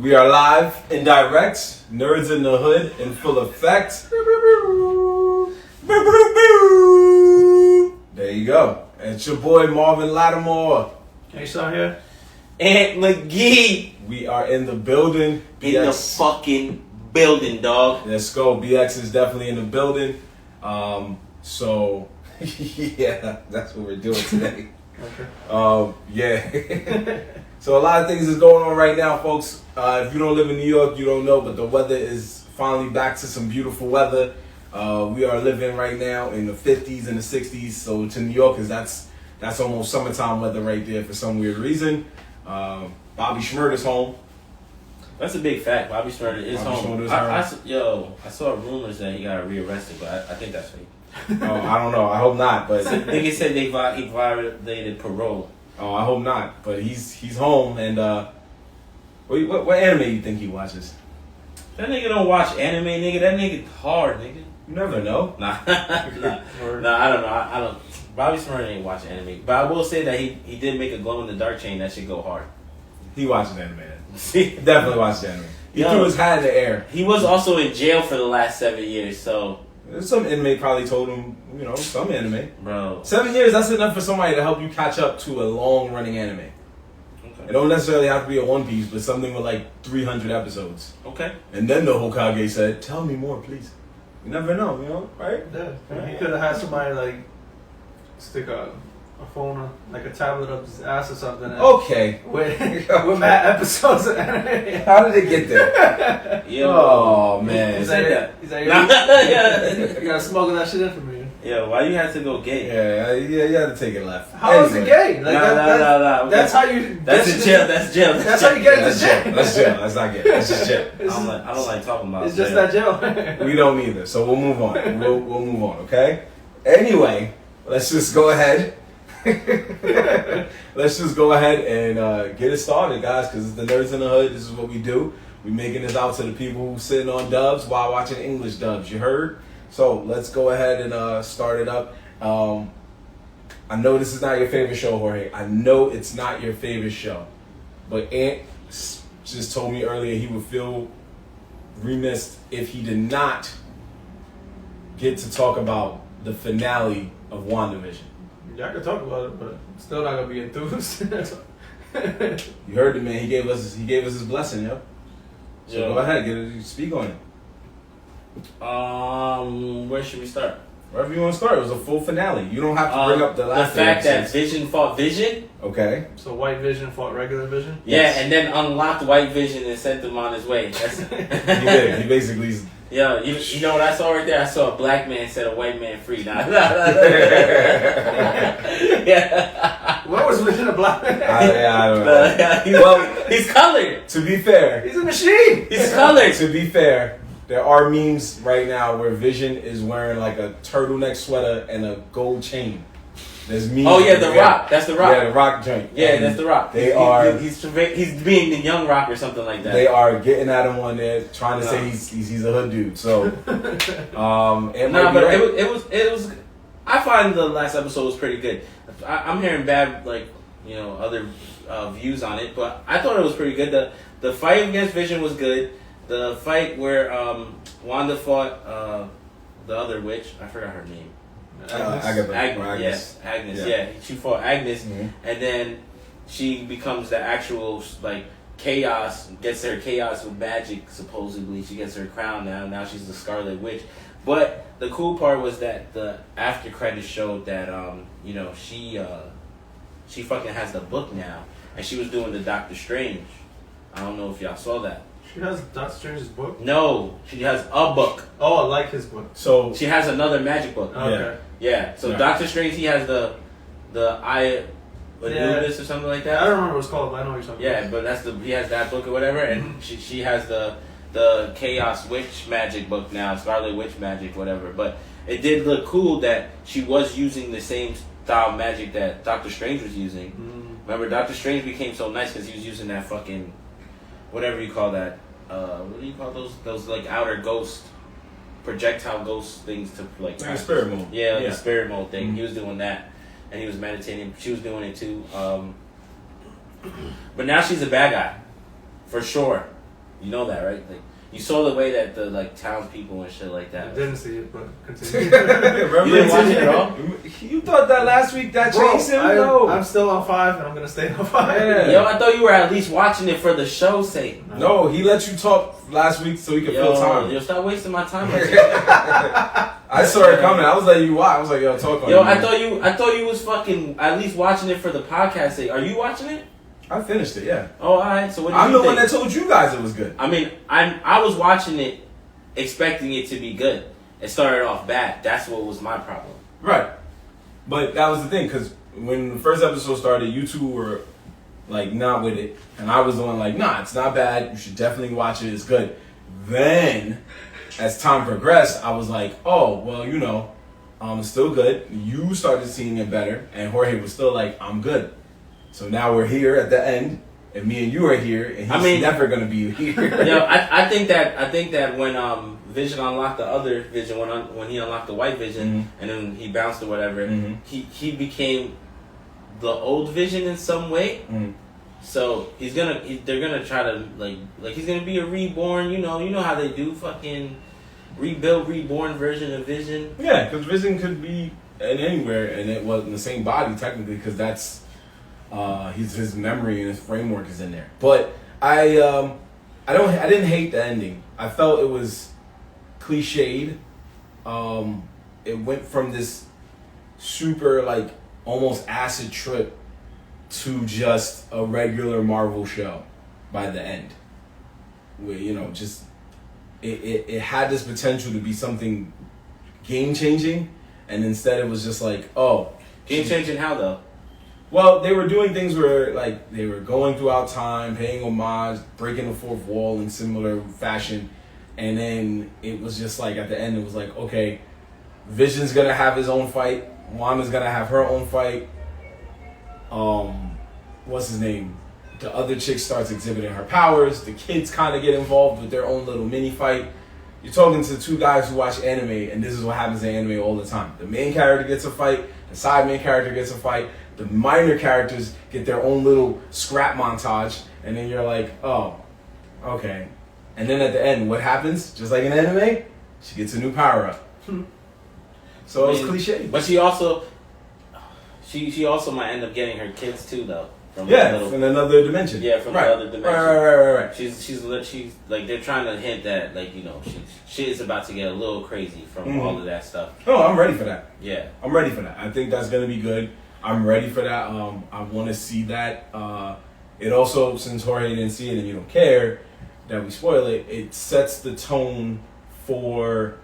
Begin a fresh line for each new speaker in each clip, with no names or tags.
We are live and direct. Nerds in the hood in full effect. There you go. And it's your boy Marvin Lattimore.
Hey, so here.
Aunt McGee.
We are in the building.
In the fucking building, dog.
Let's go. BX is definitely in the building. So, yeah, that's what we're doing today.
Okay.
Yeah. So a lot of things is going on right now, folks. If you don't live in New York, you don't know, but the weather is finally back to some beautiful weather. We are living right now in the 50s and the 60s. So to New Yorkers, that's almost summertime weather right there for some weird reason. Bobby Shmurda's home.
That's a big fact. Bobby Shmurda is home. I saw rumors that he got rearrested, but I think that's fake.
I don't know. I hope not. But
niggas said he violated parole.
Oh, I hope not. But he's home, and what anime you think he watches?
That nigga don't watch anime, nigga. That nigga hard, nigga.
You never know.
Nah, I don't know. I don't. Bobby Shmurda ain't watch anime, but I will say that he did make a glow in the dark chain. That should go hard.
He watches anime. He definitely watches anime. He threw his hat in the air.
He was also in jail for the last 7 years, so.
Some inmate probably told him, some anime.
Bro.
7 years, that's enough for somebody to help you catch up to a long-running anime. Okay. It don't necessarily have to be a One Piece, but something with like 300 episodes.
Okay.
And then the Hokage said, tell me more, please. You never know, right?
Yeah. He could have had somebody like stick a phone, like a tablet up his ass or something.
Okay.
With mad episodes of anime.
How did it get there?
Yo.
Man.
He's like, you gotta smuggle that shit in for me.
Yeah, why you had to go gay?
Yeah, you had to take it left.
How is it gay? Like,
nah.
That's how you.
That's jail. That's jail.
That's how you get into jail.
That's jail. That's not gay. That's just jail.
I don't like talking about it.
It's just that jail.
We don't either, so we'll move on. We'll move on, okay? Anyway, let's just go ahead. Let's just go ahead and get it started, guys, because it's the Nerds in the Hood. This is what we do. We're making this out to the people who sitting on dubs while watching English dubs. You heard? So let's go ahead and start it up. I know this is not your favorite show, Jorge. I know it's not your favorite show. But Ant just told me earlier he would feel remiss if he did not get to talk about the finale of WandaVision.
Yeah, I could talk about it, but still not gonna be enthused.
You heard the man. He gave us his blessing, yo. So go ahead, speak on it.
Where should we start?
Wherever you want to start. It was a full finale. You don't have to bring up the last.
The fact that Vision fought Vision.
Okay.
So White Vision fought regular Vision.
Yes. Yeah, and then unlocked White Vision and sent him on his way. That's
he did. He basically.
Yo, you know what I saw right there? I saw a black man set a white man free. Nah.
Yeah. What was Vision a black man?
I don't know.
He's colored.
To be fair,
he's a machine.
He's colored.
To be fair, there are memes right now where Vision is wearing like a turtleneck sweater and a gold chain. There's memes.
Oh yeah, The Rock. That's The Rock.
Yeah, The Rock joint.
Yeah, that's The Rock. He's being the young Rock or something like that.
They are getting at him on there, trying to say he's a hood dude. So,
it was. I find the last episode was pretty good. I'm hearing bad other views on it, but I thought it was pretty good. The fight against Vision was good. The fight where Wanda fought the other witch, I forgot her name. Agnes. Yeah. She fought Agnes, and then she becomes the actual chaos. Gets her chaos with magic. Supposedly, she gets her crown now. Now she's the Scarlet Witch. But the cool part was that the after credits showed that she fucking has the book now, and she was doing the Doctor Strange. I don't know if y'all saw that.
She has Doctor Strange's book?
No, she has a book.
Oh, I like his book.
So she has another magic book.
Okay.
Yeah. So Doctor Strange, he has the Eye of Anubis or something like that.
I don't remember what it's called, but I know what you're talking about.
Yeah, but he has that book or whatever, and she has the Chaos Witch magic book now, Scarlet Witch magic, whatever. But it did look cool that she was using the same style magic that Doctor Strange was using. Remember, Doctor Strange became so nice because he was using that fucking whatever you call that. What do you call those like outer ghost projectile ghost things to like
spirit mode.
Yeah, the spirit mode thing. He was doing that, and he was meditating. She was doing it too. But now she's a bad guy, for sure. You know that, right? Like, you saw the way that the like townspeople and shit like
I
that.
didn't see it, but continue.
Remember
You didn't watch it at all?
You thought that last week that
Bro,
changed him? No.
I'm still on 5, and I'm gonna stay on 5.
Yeah.
Yo, I thought you were at least watching it for the show's sake.
No, he let you talk last week so he could fill time.
Yo, stop wasting my time.
I saw it coming. I was letting you watch. I was like, yo, talk on
Yo,
it.
I thought you was fucking at least watching it for the podcast sake. Are you watching it?
I finished it, yeah.
Oh, alright. So what do you
I'm
think?
the one that told you guys it was good.
I mean, I was watching it expecting it to be good. It started off bad. That's what was my problem.
Right. But that was the thing, because when the first episode started, you two were like not with it. And I was the one like, nah, it's not bad. You should definitely watch it. It's good. Then, as time progressed, I was like, oh, well, you know, it's still good. You started seeing it better. And Jorge was still like, I'm good. So now we're here at the end. And me and you are here. And he's never going to be here.
Yo, I think that when Vision unlocked the other Vision, when he unlocked the white Vision, and then he bounced or whatever, he became the old Vision in some way. So they're gonna try to like he's gonna be a reborn. You know how they do, fucking reborn version of Vision.
Yeah, because Vision could be in anywhere, and it was in the same body technically, because that's his memory and his framework is in there. But I didn't hate the ending. I felt it was cliched. It went from this super like almost acid trip to just a regular Marvel show by the end, where just it had this potential to be something game changing, and instead it was just like, oh,
Game changing how though?
Well, they were doing things where like they were going throughout time, paying homage, breaking the fourth wall in similar fashion, and then it was just like at the end it was like, okay, Vision's gonna have his own fight, Wanda's gonna have her own fight. What's his name? The other chick starts exhibiting her powers. The kids kind of get involved with their own little mini fight. You're talking to two guys who watch anime, and this is what happens in anime all the time. The main character gets a fight, the side main character gets a fight, the minor characters get their own little scrap montage, and then you're like, oh, okay. And then at the end, what happens? Just like in anime, she gets a new power-up. So it's cliche.
But she also might end up getting her kids too, though.
From another dimension.
Yeah, from another dimension.
Right.
She's like they're trying to hint that shit is about to get a little crazy from all of that stuff.
Oh, I'm ready for that.
Yeah,
I'm ready for that. I think that's gonna be good. I'm ready for that. I want to see that. It also, since Jorge didn't see it and you don't care that we spoil it, it sets the tone for.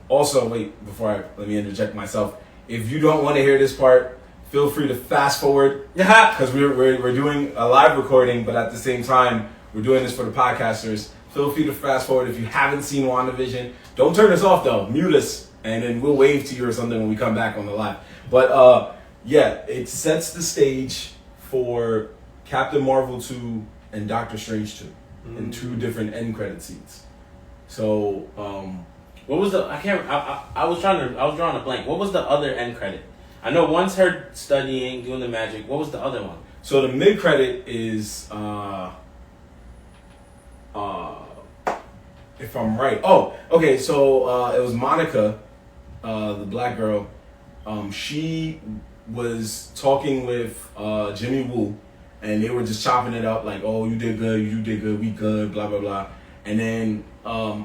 Also, wait, let me interject myself. If you don't want to hear this part, feel free to fast forward, because we're doing a live recording, but at the same time, we're doing this for the podcasters. Feel free to fast forward if you haven't seen WandaVision. Don't turn us off, though. Mute us, and then we'll wave to you or something when we come back on the live. But, yeah, it sets the stage for Captain Marvel 2 and Doctor Strange 2 in 2 different end credit scenes. So,
what was I was drawing a blank. What was the other end credit? I know one's her studying, doing the magic. What was the other one?
So the mid credit is, if I'm right. Oh, okay. So it was Monica, the black girl. She was talking with Jimmy Woo, and they were just chopping it up like, "Oh, you did good, we good, blah blah blah." And then a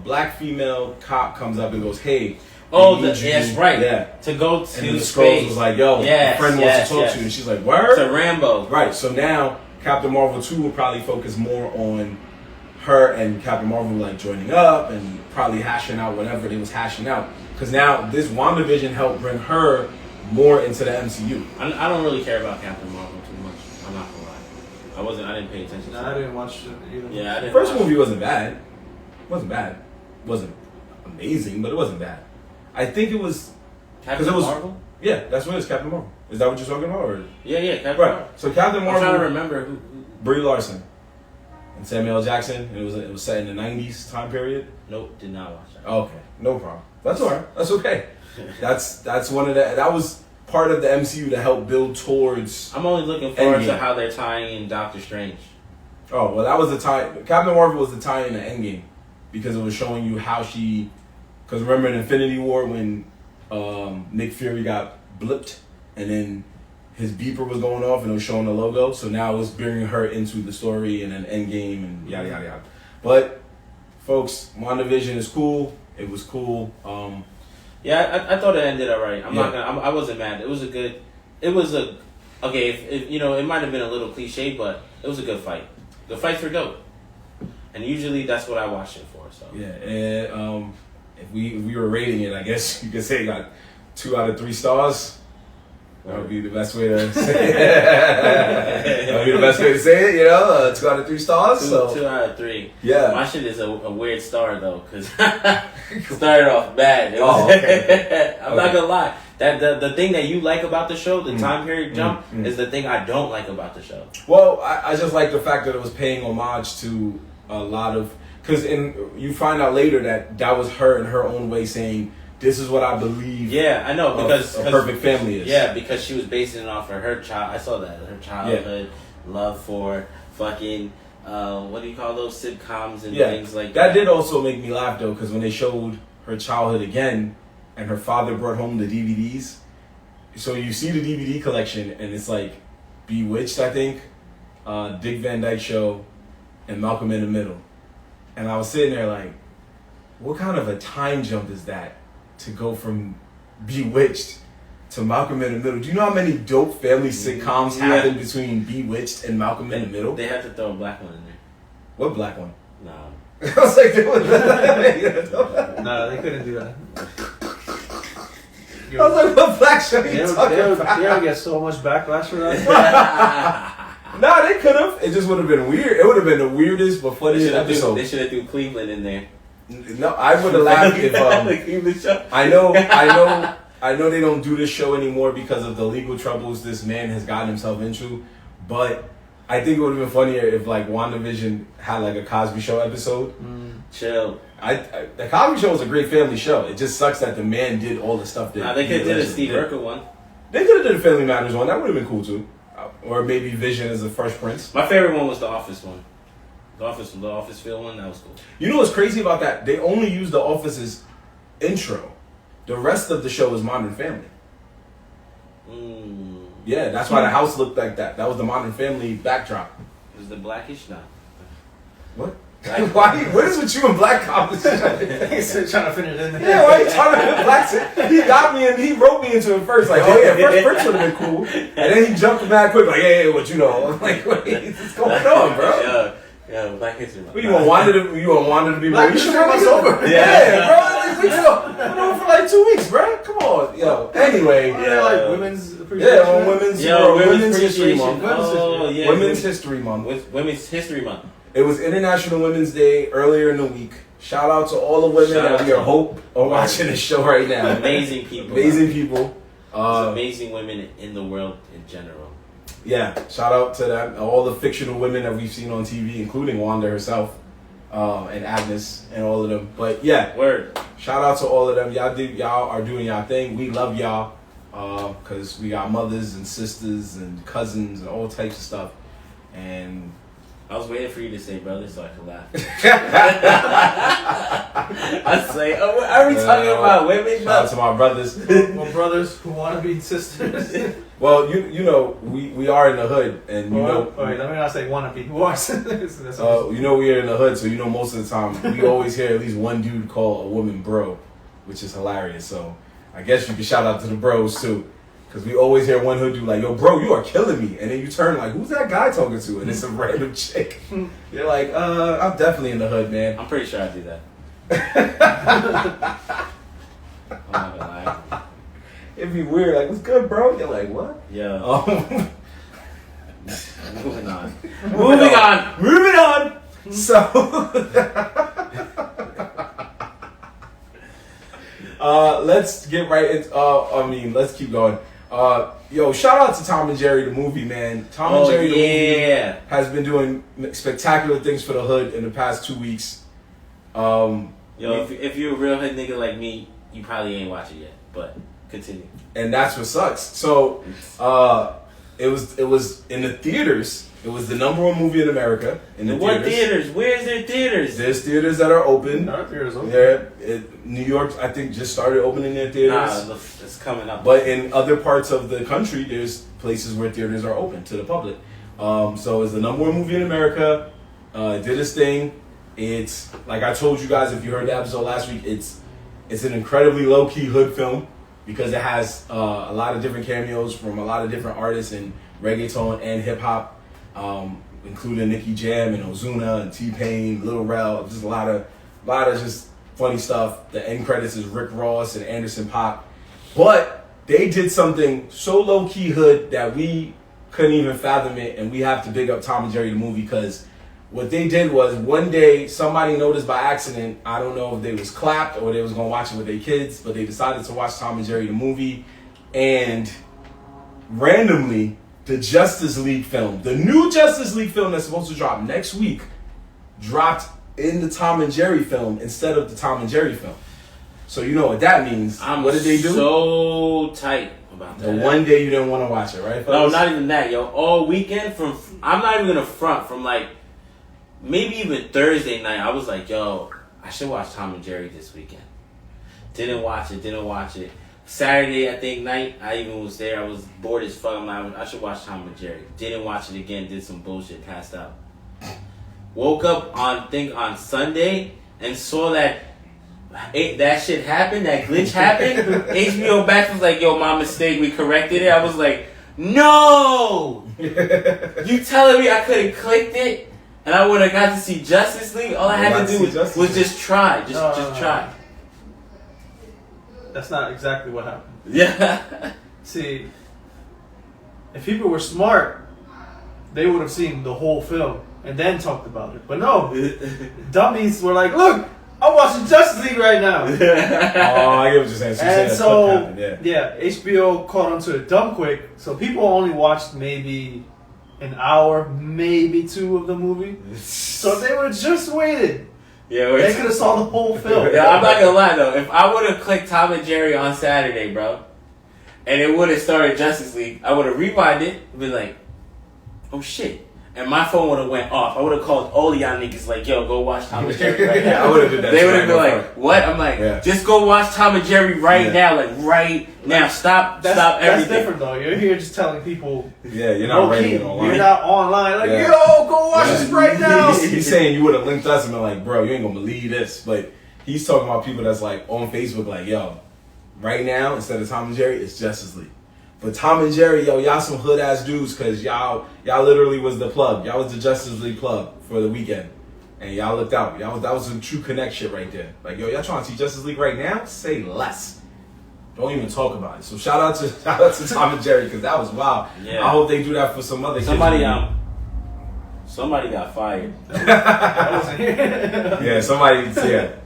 black female cop comes up and goes, "Hey."
Yes, right.
Yeah.
To go to
and then the
space.
Skrulls was like, yo, a friend wants to talk to you. And she's like, word?
To Rambo.
Right. So now Captain Marvel 2 will probably focus more on her and Captain Marvel like joining up and probably hashing out whatever they was hashing out. Because now this WandaVision helped bring her more into the MCU.
I don't really care about Captain Marvel too much. I'm not gonna lie. I didn't pay attention to it.
I didn't watch it either.
Yeah, I didn't.
First movie wasn't bad. Wasn't amazing, but it wasn't bad. I think it was
Captain Marvel.
Yeah, that's what it is. Captain Marvel. Is that what you're talking about? Or?
Yeah, Captain
right.
Marvel.
So Captain Marvel.
I'm trying to remember who.
Brie Larson and Samuel L. Jackson. And it was set in the 90s time period.
Nope, did not watch that.
Okay, no problem. That's all right. That's okay. that's one of that was part of the MCU to help build towards.
I'm only looking forward
Endgame.
to how they're tying in Doctor Strange.
Oh, well, that was the tie. Captain Marvel was the tie in the Endgame because it was showing you how she. Because remember in Infinity War when Nick Fury got blipped and then his beeper was going off and it was showing the logo. So now it was bringing her into the story and an Endgame and yada yada yada. But folks, WandaVision is cool. It was cool.
Yeah, I thought it ended alright. I wasn't mad. It was a good. It was a. Okay, if you know, it might have been a little cliche, but it was a good fight. The fights were dope, and usually that's what I watch it for. So
yeah, and if we were rating it, I guess you could say it got 2 out of 3 stars. That would be the best way to say it. That would be the best way to say it, you know? 2 out of 3 stars.
2 out of 3.
Yeah.
My shit is a weird star, though, because started off bad.
Okay.
I'm not going to lie. The thing that you like about the show, the time period jump, is the thing I don't like about the show.
Well, I just like the fact that it was paying homage to a lot of... Because you find out later that was her in her own way saying... This is what I believe.
Yeah, I know because
a perfect family is.
Yeah, because she was basing it off of her child. I saw that her childhood love for fucking what do you call those sitcoms and things like that.
That did also make me laugh though, because when they showed her childhood again, and her father brought home the DVDs. So you see the DVD collection, and it's like Bewitched, I think, Dick Van Dyke Show, and Malcolm in the Middle. And I was sitting there like, what kind of a time jump is that? To go from Bewitched to Malcolm in the Middle. Do you know how many dope family sitcoms happen between Bewitched and Malcolm in the Middle?
They have to throw a black one in there.
What black one?
No.
I was like,
no, they couldn't do that.
I was like, what black show are you talking about?
They don't get so much backlash for that.
Nah, they could have. It just would have been weird. It would have been the weirdest but funniest episode.
They should have threw Cleveland in there.
No, I would have laughed if I know they don't do this show anymore because of the legal troubles this man has gotten himself into, but I think it would have been funnier if like WandaVision had like a Cosby Show episode.
Chill.
The Cosby Show was a great family show. It just sucks that the man did all the stuff that
they could have did a Steve Urkel one.
They could have did a Family Matters one. That would have been cool too. Or maybe Vision as the Fresh Prince.
My favorite one was the Office one. The Office Field one, that was cool.
You know what's crazy about that? They only used the Office's intro. The rest of the show is Modern Family. Yeah, that's why the house looked like that. That was the Modern Family backdrop.
Was the Blackish? No.
What? Why? What is with you and black comedy?
He's trying to fit it in there.
Yeah, why are you trying to fit black? He got me and he wrote me into it first. Like, oh yeah, Fresh Prince would have been cool. And then he jumped mad quick, like, hey, what you know? I'm like, what's going on, bro?
Yeah, Black History Month.
What, you want Wanda to be more? You should run us over.
Yeah,
bro. We've been over for like 2 weeks, bro. Come on, yo. Anyway,
like women's appreciation.
Yeah, on Women's History Month.
Women's
History Month.
Women's History Month.
It was International Women's Day earlier in the week. Shout out to all the women that we hope are watching the show right now.
Amazing people.
Amazing people.
Amazing women in the world in general.
Yeah, shout out to them. All the fictional women that we've seen on TV, including Wanda herself, and Agnes, and all of them. But yeah,
word.
Shout out to all of them. Y'all are doing y'all thing. We love y'all, because we got mothers and sisters and cousins and all types of stuff. And
I was waiting for you to say brother so I could laugh. I say, are we talking about women?
Shout out to my brothers.
My brothers who want to be sisters.
Well, you know, we are in the hood, and you know.
All right, let me not say want to be. Who are sisters?
You know, we are in the hood, so you know, most of the time we always hear at least one dude call a woman bro, which is hilarious. So I guess you can shout out to the bros too. Because we always hear one hood dude like, yo, bro, you are killing me. And then you turn like, who's that guy talking to? And it's a random chick. You're like, I'm definitely in the hood, man.
I'm pretty sure I do that. I'm not gonna lie.
It'd be weird. Like, what's good, bro? You're like, what?
Yeah. Moving on.
Moving on. So, let's get right into, let's keep going. Yo, shout out to Tom and Jerry, the movie, man. Tom and Jerry, the movie, has been doing spectacular things for the hood in the past 2 weeks. Yo,
if you're a real hood nigga like me, you probably ain't watch it yet, but continue.
And that's what sucks. So, it was in the theaters It was the #1 movie in America in the
What
theaters.
theaters? Where's their theaters?
There's theaters that are open.
Our theaters open.
Yeah, New York, I think, just started opening their theaters.
Nah, it's coming up.
But in other parts of the country, there's places where theaters are open to the public. So it's the #1 movie in America. It did its thing. It's like I told you guys if you heard the episode last week. It's an incredibly low key hood film because it has a lot of different cameos from a lot of different artists in reggaeton and hip hop, including Nicki Jam and Ozuna and T-Pain, Lil Rel. Just a lot of just funny stuff. The end credits is Rick Ross and Anderson .Paak. But they did something so low key hood that we couldn't even fathom it, and we have to big up Tom and Jerry the movie because what they did was one day somebody noticed by accident, I don't know if they was clapped or they was going to watch it with their kids, but they decided to watch Tom and Jerry the movie, and randomly the Justice League film, the new Justice League film that's supposed to drop next week, dropped in the Tom and Jerry film instead of the Tom and Jerry film. So you know what that means. What did they do?
So tight about that.
The one day you didn't want to watch it, right?
No, not even that, yo. All weekend I'm not even gonna front from like maybe even Thursday night. I was like, yo, I should watch Tom and Jerry this weekend. Didn't watch it. Saturday, I think night, I even was there. I was bored as fuck. I'm like, I should watch Tom and Jerry. Didn't watch it again. Did some bullshit. Passed out. Woke up on Sunday and saw that shit happened. That glitch happened. HBO Max was like, yo, my mistake. We corrected it. I was like, no. You telling me I could have clicked it and I would have got to see Justice League? All I had to do was just try. Just try.
That's not exactly what happened.
Yeah.
See, if people were smart, they would have seen the whole film and then talked about it. But no, dummies were like, look, I'm watching Justice League right now.
Oh, I get what you're saying.
And so, yeah, HBO caught onto it dumb quick. So people only watched maybe an hour, maybe 2 of the movie. So if they would have just waited, they could have saw the whole film.
Yeah, I'm not gonna lie though. If I would have clicked Tom and Jerry on Saturday, bro, and it would have started Justice League, I would have rewinded and been like, oh shit. And my phone would have went off. I would have called all y'all niggas like, yo, go watch Tom and Jerry right now.
I would have did that.
They would have been like, what? I'm like, just go watch Tom and Jerry right now. Like, right now. Stop everything.
That's different, though. You're here just telling people.
Yeah, you're not writing it online.
You're not online. Like, yo, go watch this right now.
He's saying you would have linked us and been like, bro, you ain't going to believe this. But he's talking about people that's like on Facebook like, yo, right now, instead of Tom and Jerry, it's Justice League. But Tom and Jerry, yo, y'all some hood ass dudes because y'all literally was the plug. Y'all was the Justice League plug for the weekend. And y'all looked out. That was some true connect shit right there. Like, yo, y'all trying to see Justice League right now? Say less. Don't even talk about it. So shout out to Tom and Jerry because that was wild. Yeah. I hope they do that for some other kids.
Somebody got fired.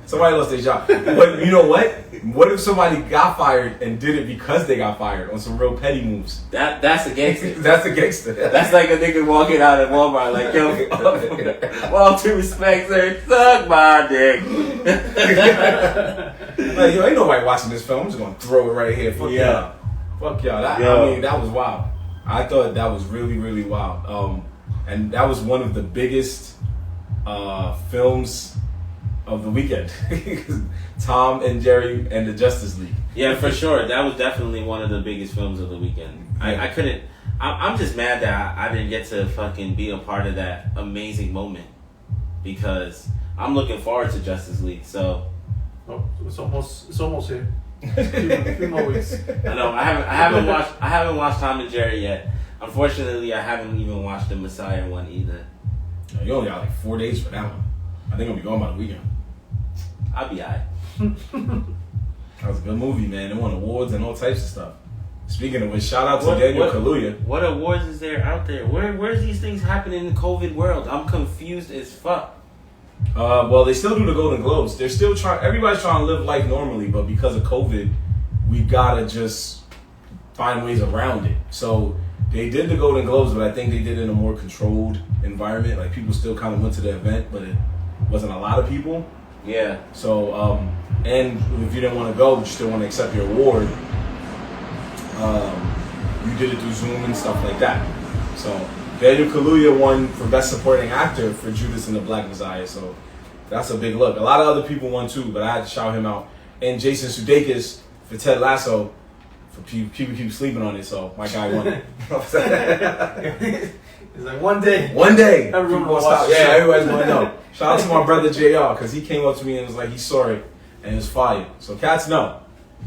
Somebody lost their job. But you know what? What if somebody got fired and did it because they got fired on some real petty moves?
That's a gangster.
That's a gangster.
That's like a nigga walking out at Walmart like, yo, all due respect, sir, suck my dick.
Like, yo, ain't nobody watching this film. I'm just gonna throw it right here. Fuck y'all. I mean, that was wild. I thought that was really, really wild. And that was one of the biggest films of the weekend. Tom and Jerry and the Justice League.
Yeah, for sure. That was definitely one of the biggest films of the weekend. I couldn't... I'm just mad that I didn't get to fucking be a part of that amazing moment. Because I'm looking forward to Justice League, so...
Oh, it's almost here. A few more weeks.
I know. I haven't watched Tom and Jerry yet. Unfortunately, I haven't even watched the Messiah one either.
You only got like 4 days for that one. I think I'll be going by the weekend.
I'll be alright.
That was a good movie, man. It won awards and all types of stuff. Speaking of which, shout out to Daniel Kaluuya.
What awards is there out there? Where's these things happening in the COVID world? I'm confused as fuck.
Well, they still do the Golden Globes. They're still trying. Everybody's trying to live life normally, but because of COVID, we gotta just find ways around it. So they did the Golden Globes, but I think they did it in a more controlled environment. Like people still kind of went to the event, but it wasn't a lot of people.
Yeah.
So, and if you didn't want to go, but you still want to accept your award, you did it through Zoom and stuff like that. So Daniel Kaluuya won for Best Supporting Actor for Judas and the Black Messiah, so that's a big look. A lot of other people won too, but I had to shout him out. And Jason Sudeikis for Ted Lasso. For people keep sleeping on it, so my guy won.
It's like one day.
Everyone will stop. Yeah, everybody's going to know. Shout out to my brother JR, because he came up to me and was like, he saw it and it was fire. So cats know.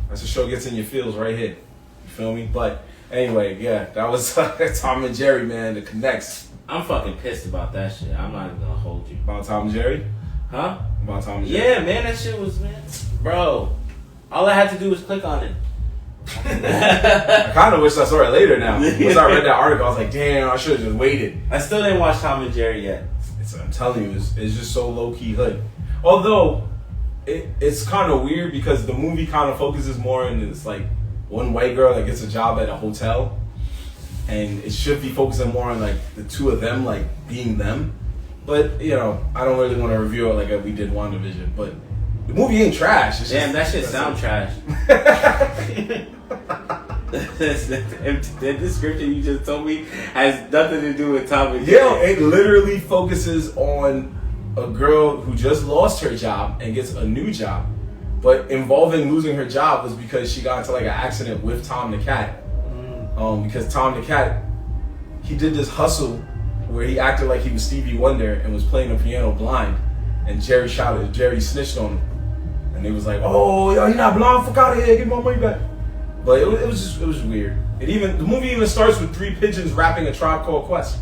That's a show gets in your feels right here. You feel me? But anyway, yeah, that was Tom and Jerry, man, the connects.
I'm fucking pissed about that shit. I'm not even gonna hold you.
About Tom and Jerry?
Huh?
About Tom and Jerry?
Yeah, man, that shit was, man. Bro, all I had to do was click on it.
I kind of wish I saw it later now. Once I read that article, I was like, damn, I should have just waited.
I still didn't watch Tom and Jerry yet.
I'm telling you, it's just so low-key hood. Although, it's kind of weird because the movie kind of focuses more on this, like, one white girl that gets a job at a hotel. And it should be focusing more on, like, the two of them, like, being them. But, you know, I don't really want to review it like we did WandaVision. But the movie ain't trash. It's
damn,
just,
that shit sound trash. The description you just told me has nothing to do with Tom and Jerry.
Yeah, it literally focuses on a girl who just lost her job and gets a new job. But involving losing her job was because she got into like an accident with Tom the cat. Because Tom the cat, he did this hustle where he acted like he was Stevie Wonder and was playing the piano blind. And Jerry snitched on him. And they was like, oh, yo, you're not blind, fuck out of here, get my money back. But it was weird. The movie even starts with 3 pigeons rapping a Tribe Called Quest.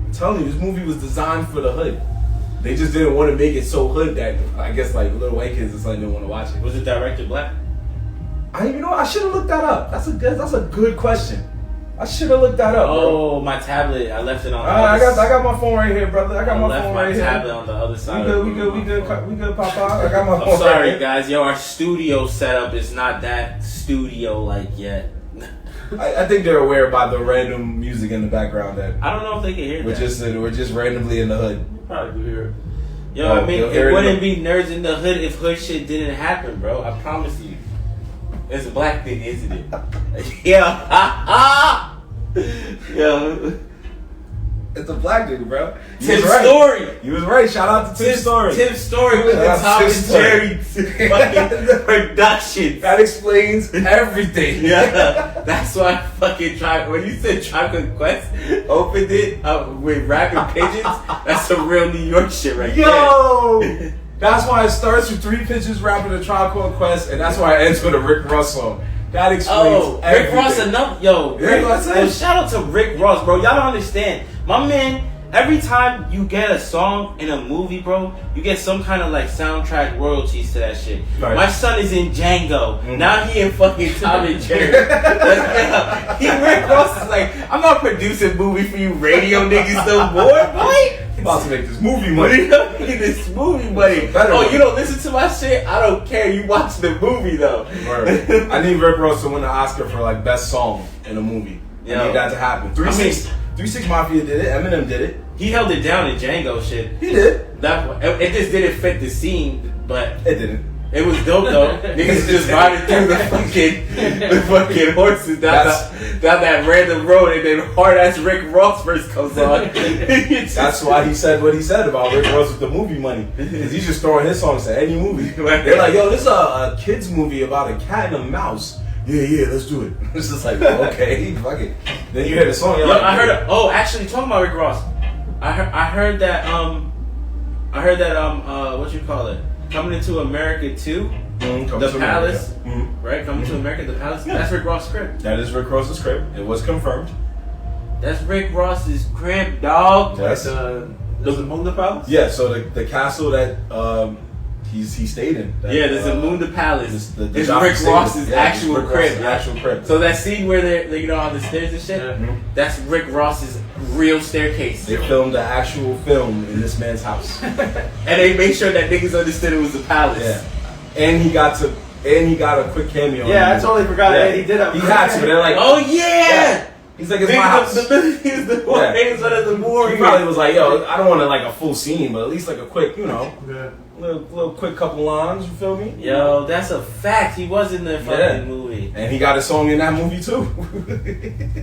I'm telling you, this movie was designed for the hood. They just didn't want to make it so hood that I guess like little white kids or something didn't want to watch it.
Was it directed black?
I should have looked that up. That's a good question. I should have looked that up.
Oh,
bro.
my tablet. I left it on.
I got my phone right here, brother. I got my phone right here.
I left my tablet on the other side.
We good, Papa. I got my phone.
I'm sorry,
right
guys. Yo, our studio setup is not that studio-like yet.
I think they're aware by the random music in the background that
I don't know if they can hear that.
We're just randomly in the hood.
Probably do hear it.
Yo, I mean, it wouldn't be Nerds in the Hood if hood shit didn't happen, bro. I promise you. It's a black thing, isn't it? Yeah. Yo.
It's a black dude, bro.
Tim Story.
You was right. Shout out to Tim Story.
Tim Story with the Tom and Jerry fucking production.
That explains everything.
Yeah. That's why I fucking tried. When you said Tribe Quest, opened it with rapping pigeons. That's some real New York shit right there.
Yo. That's why it starts with 3 pigeons rapping a Tribe Called Quest, and that's why it ends with a Rick Ross song. That explains everything.
Rick Ross enough. Yo, shout out to Rick Ross, bro. Y'all don't understand. My man, every time you get a song in a movie, bro, you get some kind of like soundtrack royalties to that shit. Right. My son is in Django. Mm-hmm. Now he in fucking Tom and Jerry. Rick Ross is like, I'm not producing movie for you radio niggas no more, boy.
I'm about to make this movie money.
This movie money. Oh, you don't listen to my shit? I don't care. You watch the movie though.
Right. I need Rick Ross to win the Oscar for like best song in a movie. I need that to happen. 3-6 Mafia did it. Eminem did it.
He held it down in Django shit.
He did.
It just didn't fit the scene, but
it didn't.
It was dope though. Niggas just riding through the fucking horses down that random road, and then hard ass Rick Ross first comes on.
That's why he said what he said about Rick Ross with the movie money, because he's just throwing his songs to any movie. They're like, yo, this is a kids movie about a cat and a mouse. Yeah, let's do it. It's just like, okay, fuck it. Then you hear the song. You're like,
I heard. Actually, talking about Rick Ross, I heard that. What you call it? Coming into America 2, The Palace, right? Coming to America, The Palace. Yeah. That's Rick Ross' script.
That is Rick Ross's script. It was confirmed.
That's Rick Ross's crib, dog.
That's does it Moon the Palace?
Yeah. So the castle that he stayed in.
There's a Moon the Palace. It's Rick Ross's actual crib.
The actual crib.
So that scene where they're on the stairs and shit. That's Rick Ross's real staircase.
They filmed the actual film in this man's house,
and they made sure that niggas understood it was the palace.
Yeah, and he got a quick cameo.
Yeah, I totally forgot that he did.
He had to. But they're like,
oh yeah.
He's like, it's my house.
He's the one of the movie.
He probably was like, yo, I don't want to like a full scene, but at least like a quick, little quick couple lines. You feel me?
Yo, that's a fact. He was in the fucking movie,
and he got a song in that movie too.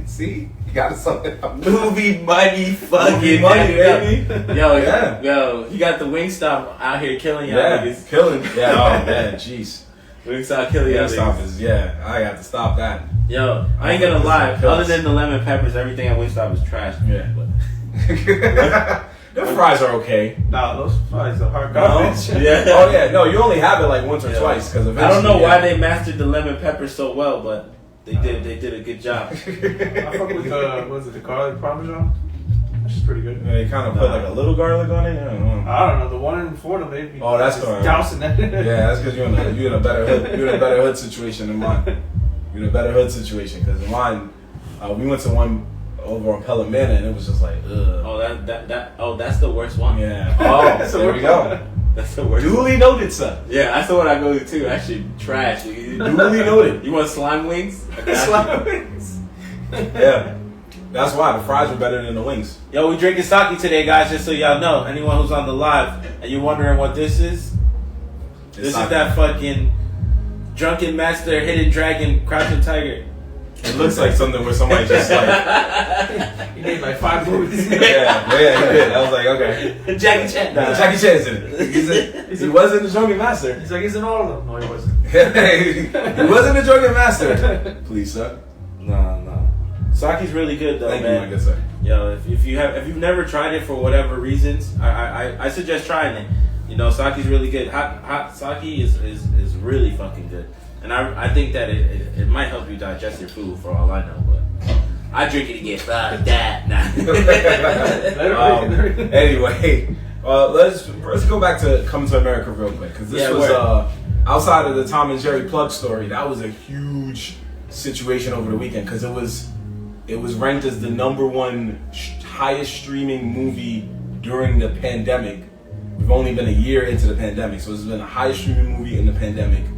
See, he got a song in that
movie money, fucking
money, baby.
Yo, he got the Wingstop out here killing y'all niggas.
Killing. Yeah. Oh man, jeez.
Wingstop killing y'all niggas.
I got to stop that.
Yo, I ain't gonna lie. Other than the lemon peppers, everything at Wingstop is trash.
Yeah. Their fries are okay.
Nah, those fries are hard garbage.
No? Yeah.
Oh yeah. No, you only have it like once or twice because
I don't know why they mastered the lemon pepper so well, but they did. They did a good job.
I fuck with the garlic parmesan. That's pretty good.
Yeah, they kind of put like a little garlic on it.
I don't know. The one in Florida, maybe.
Oh, that's correct.
Dousing that.
Yeah, that's because you're in a better hood. You're in a better hood situation than mine. You're in a better hood situation because in mine, we went to one over on Pelham-Manor and it was just like, ugh.
Oh, that's the worst one.
Yeah. Oh, there we go.
That's the worst.
Duly noted, sir.
Yeah, that's the one I go to too. Actually, trash.
Duly noted.
You want slime wings?
Slime wings. Yeah. That's why the fries were better than the wings.
Yo, we drinking sake today, guys. Just so y'all know, anyone who's on the live and you're wondering what this is, this is that fucking drunken master, hidden dragon, crouching tiger.
It looks like something where somebody just like
he made like 5 movies.
yeah, he did. I was like, okay.
Jackie Chan.
Nah, Jackie Chan's in it. He wasn't the drunken master.
He's like, he's in all of them. No, he wasn't.
He wasn't the drunken master. Please, sir.
No. Sake's really good though,
Thank
man.
you, my good sir.
Yo, if you've never tried it for whatever reasons, I suggest trying it. You know, sake's really good. Hot sake is really fucking good, and I think that it might help you digest your food for all I know. But I drink it to get fucked that.
Anyway, let's go back to Coming to America real quick because this was outside of the Tom and Jerry plug story. That was a huge situation over the weekend because it was ranked as the *1 highest streaming movie during the pandemic. We've only been a year into the pandemic, so it's been the highest streaming movie in the pandemic. It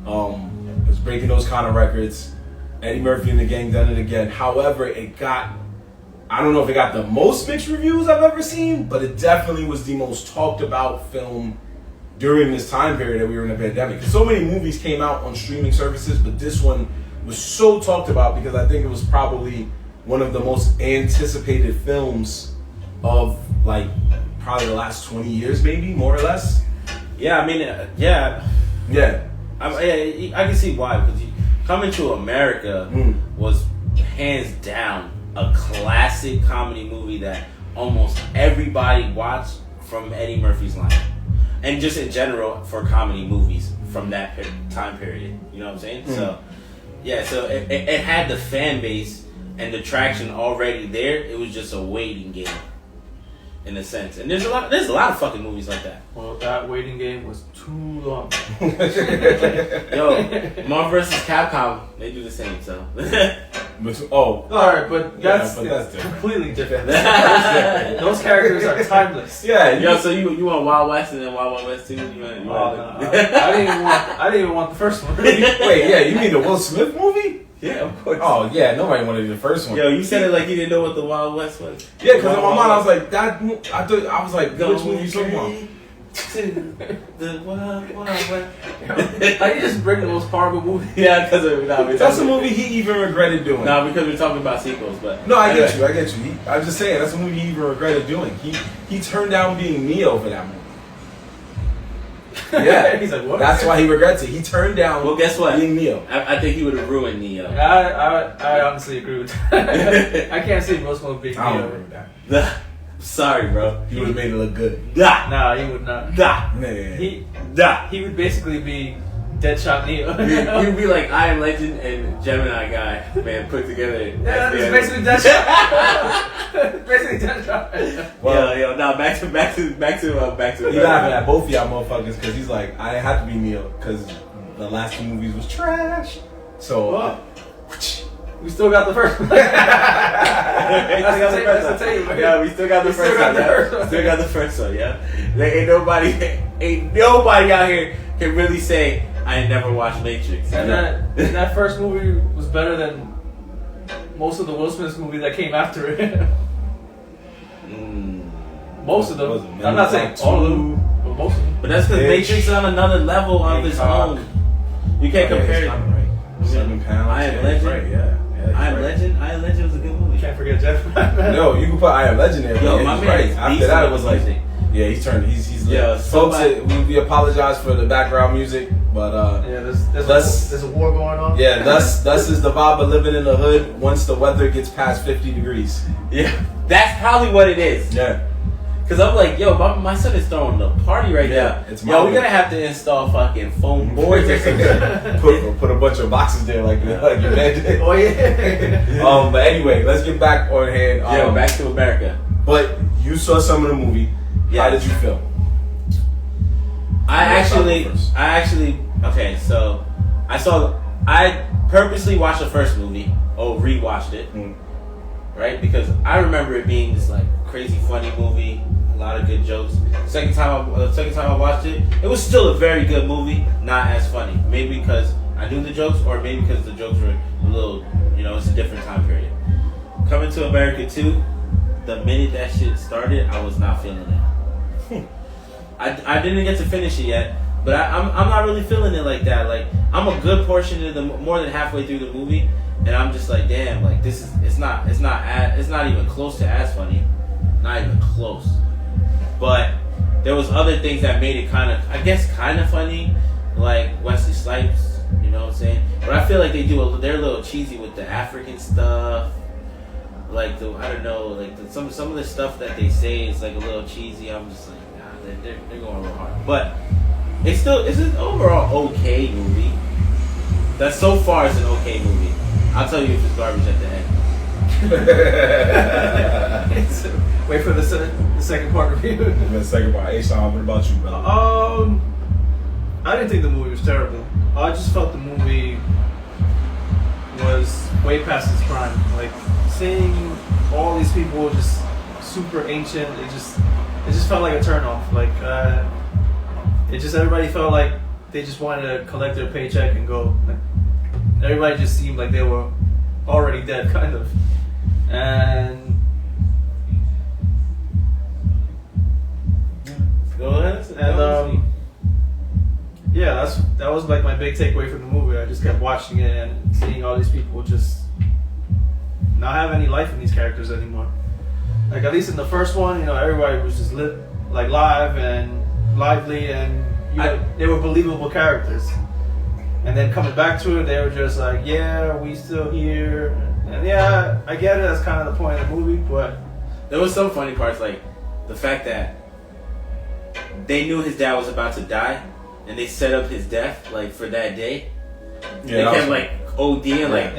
was breaking those kind of records. Eddie Murphy and the gang done it again. However, I don't know if it got the most mixed reviews I've ever seen, but it definitely was the most talked about film during this time period that we were in the pandemic. So many movies came out on streaming services, but this one was so talked about because I think it was probably one of the most anticipated films of like probably the last 20 years, maybe more or less.
Yeah, I mean, yeah. I can see why, because Coming to America was hands down a classic comedy movie that almost everybody watched from Eddie Murphy's line, and just in general for comedy movies from that time period. You know what I'm saying? So. Yeah, so it had the fan base and the traction already there. It was just a waiting game, in a sense. And there's a lot of fucking movies like that.
Well, that waiting game was too long.
Yo, Marvel vs. Capcom, they do the same. So.
All right, but that's completely different. Those characters are timeless.
Yeah.
Yo, so you want Wild West and then Wild Wild West 2?
I didn't even want the first one.
Wait, yeah, you mean the Will Smith movie?
Yeah, of course.
Oh yeah, nobody wanted the first one.
Yo, you said it like you didn't know what the Wild West was.
Yeah, because in my mind I was like, I was like, which movie you talking about?
The Wild West.
I just bring the most horrible movie.
Yeah, because
that's a movie he even regretted doing.
No, because we're talking about sequels, but
no, I get you. I'm just saying that's a movie he even regretted doing. He turned down being Neo for that movie. Yeah,
he's like, what?
That's why he regrets it. He turned down.
Well, guess what?
Being Neo.
I think he would have ruined Neo.
I honestly agree with that. I can't see Will Smith being Neo.
I don't agree with that.
Sorry, bro.
He would have made it look good.
Nah, he would not.
Man.
He would basically be Deadshot Neo.
He'd be like Iron Legend and Gemini guy, man, put together.
Yeah, it's basically Deadshot. Basically Deadshot.
Well, yo, now back to.
He laughing at both of y'all motherfuckers because he's like, I had to be Neo because the last 2 movies was trash. So.
We still got the first one.
Yeah, we still got the first one. Still got the first one, yeah. There ain't nobody out here can really say I ain't never watched Matrix.
And that first movie was better than most of the Will Smith movies that came after it. Most of them. I'm not saying all of them, but most of them.
But that's because Matrix is on another level of its own. You can't compare it.
Right. 7 pounds.
I Am Legend.
Right, yeah.
I Am Legend. I Am Legend was a good movie.
Can't forget Jeff.
No, you can put I Am Legend there.
Yo, my man
right.
is
After that, it was like,
music.
yeah, he's turned. He's
Yeah,
folks. We apologize for the background music, but
yeah, there's a war going on.
Yeah, thus is the vibe of living in the hood once the weather gets past 50 degrees.
Yeah, that's probably what it is.
Yeah.
Cause I'm like, yo, my son is throwing the party right now. Yo, we're gonna have to install fucking foam boards or something.
put a bunch of boxes there like your man did.
Oh yeah.
But anyway, let's get back on hand.
Yo, back to America.
But you saw some of the movie.
Yeah.
How did you feel?
I actually okay, so I purposely watched the first movie, rewatched it. Right? Because I remember it being this like crazy funny movie, a lot of good jokes. Second time I watched it, it was still a very good movie, not as funny. Maybe because I knew the jokes, or maybe because the jokes were a little, it's a different time period. Coming to America 2, the minute that shit started, I was not feeling it. I didn't get to finish it yet, but I'm not really feeling it like that. Like, I'm a good portion of more than halfway through the movie, and I'm just like, damn, like it's not even close to as funny, not even close. But there was other things that made it kind of funny, like Wesley Snipes, you know what I'm saying? But I feel like they're a little cheesy with the African stuff. Like some of the stuff that they say is like a little cheesy. I'm just like, nah, they're going real hard. But it's an overall okay movie. That so far is an okay movie. I'll tell you if it's garbage at the end.
Wait for the second part review.
The second part. Hey, Sean, what about you, brother?
I didn't think the movie was terrible. I just felt the movie was way past its prime. Like, seeing all these people just super ancient, it just felt like a turnoff. Like, everybody felt like they just wanted to collect their paycheck and go. Like, everybody just seemed like they were already dead, kind of. And
go ahead.
And yeah, that was like my big takeaway from the movie. I just kept watching it and seeing all these people just not have any life in these characters anymore. Like, at least in the first one, everybody was just live and lively, and they were believable characters. And then coming back to it, they were just like, yeah, we still here. And yeah, I get it, that's kind of the point of the movie, but
there was some funny parts, like the fact that they knew his dad was about to die, and they set up his death like for that day. Yeah, they kept like ODing, like,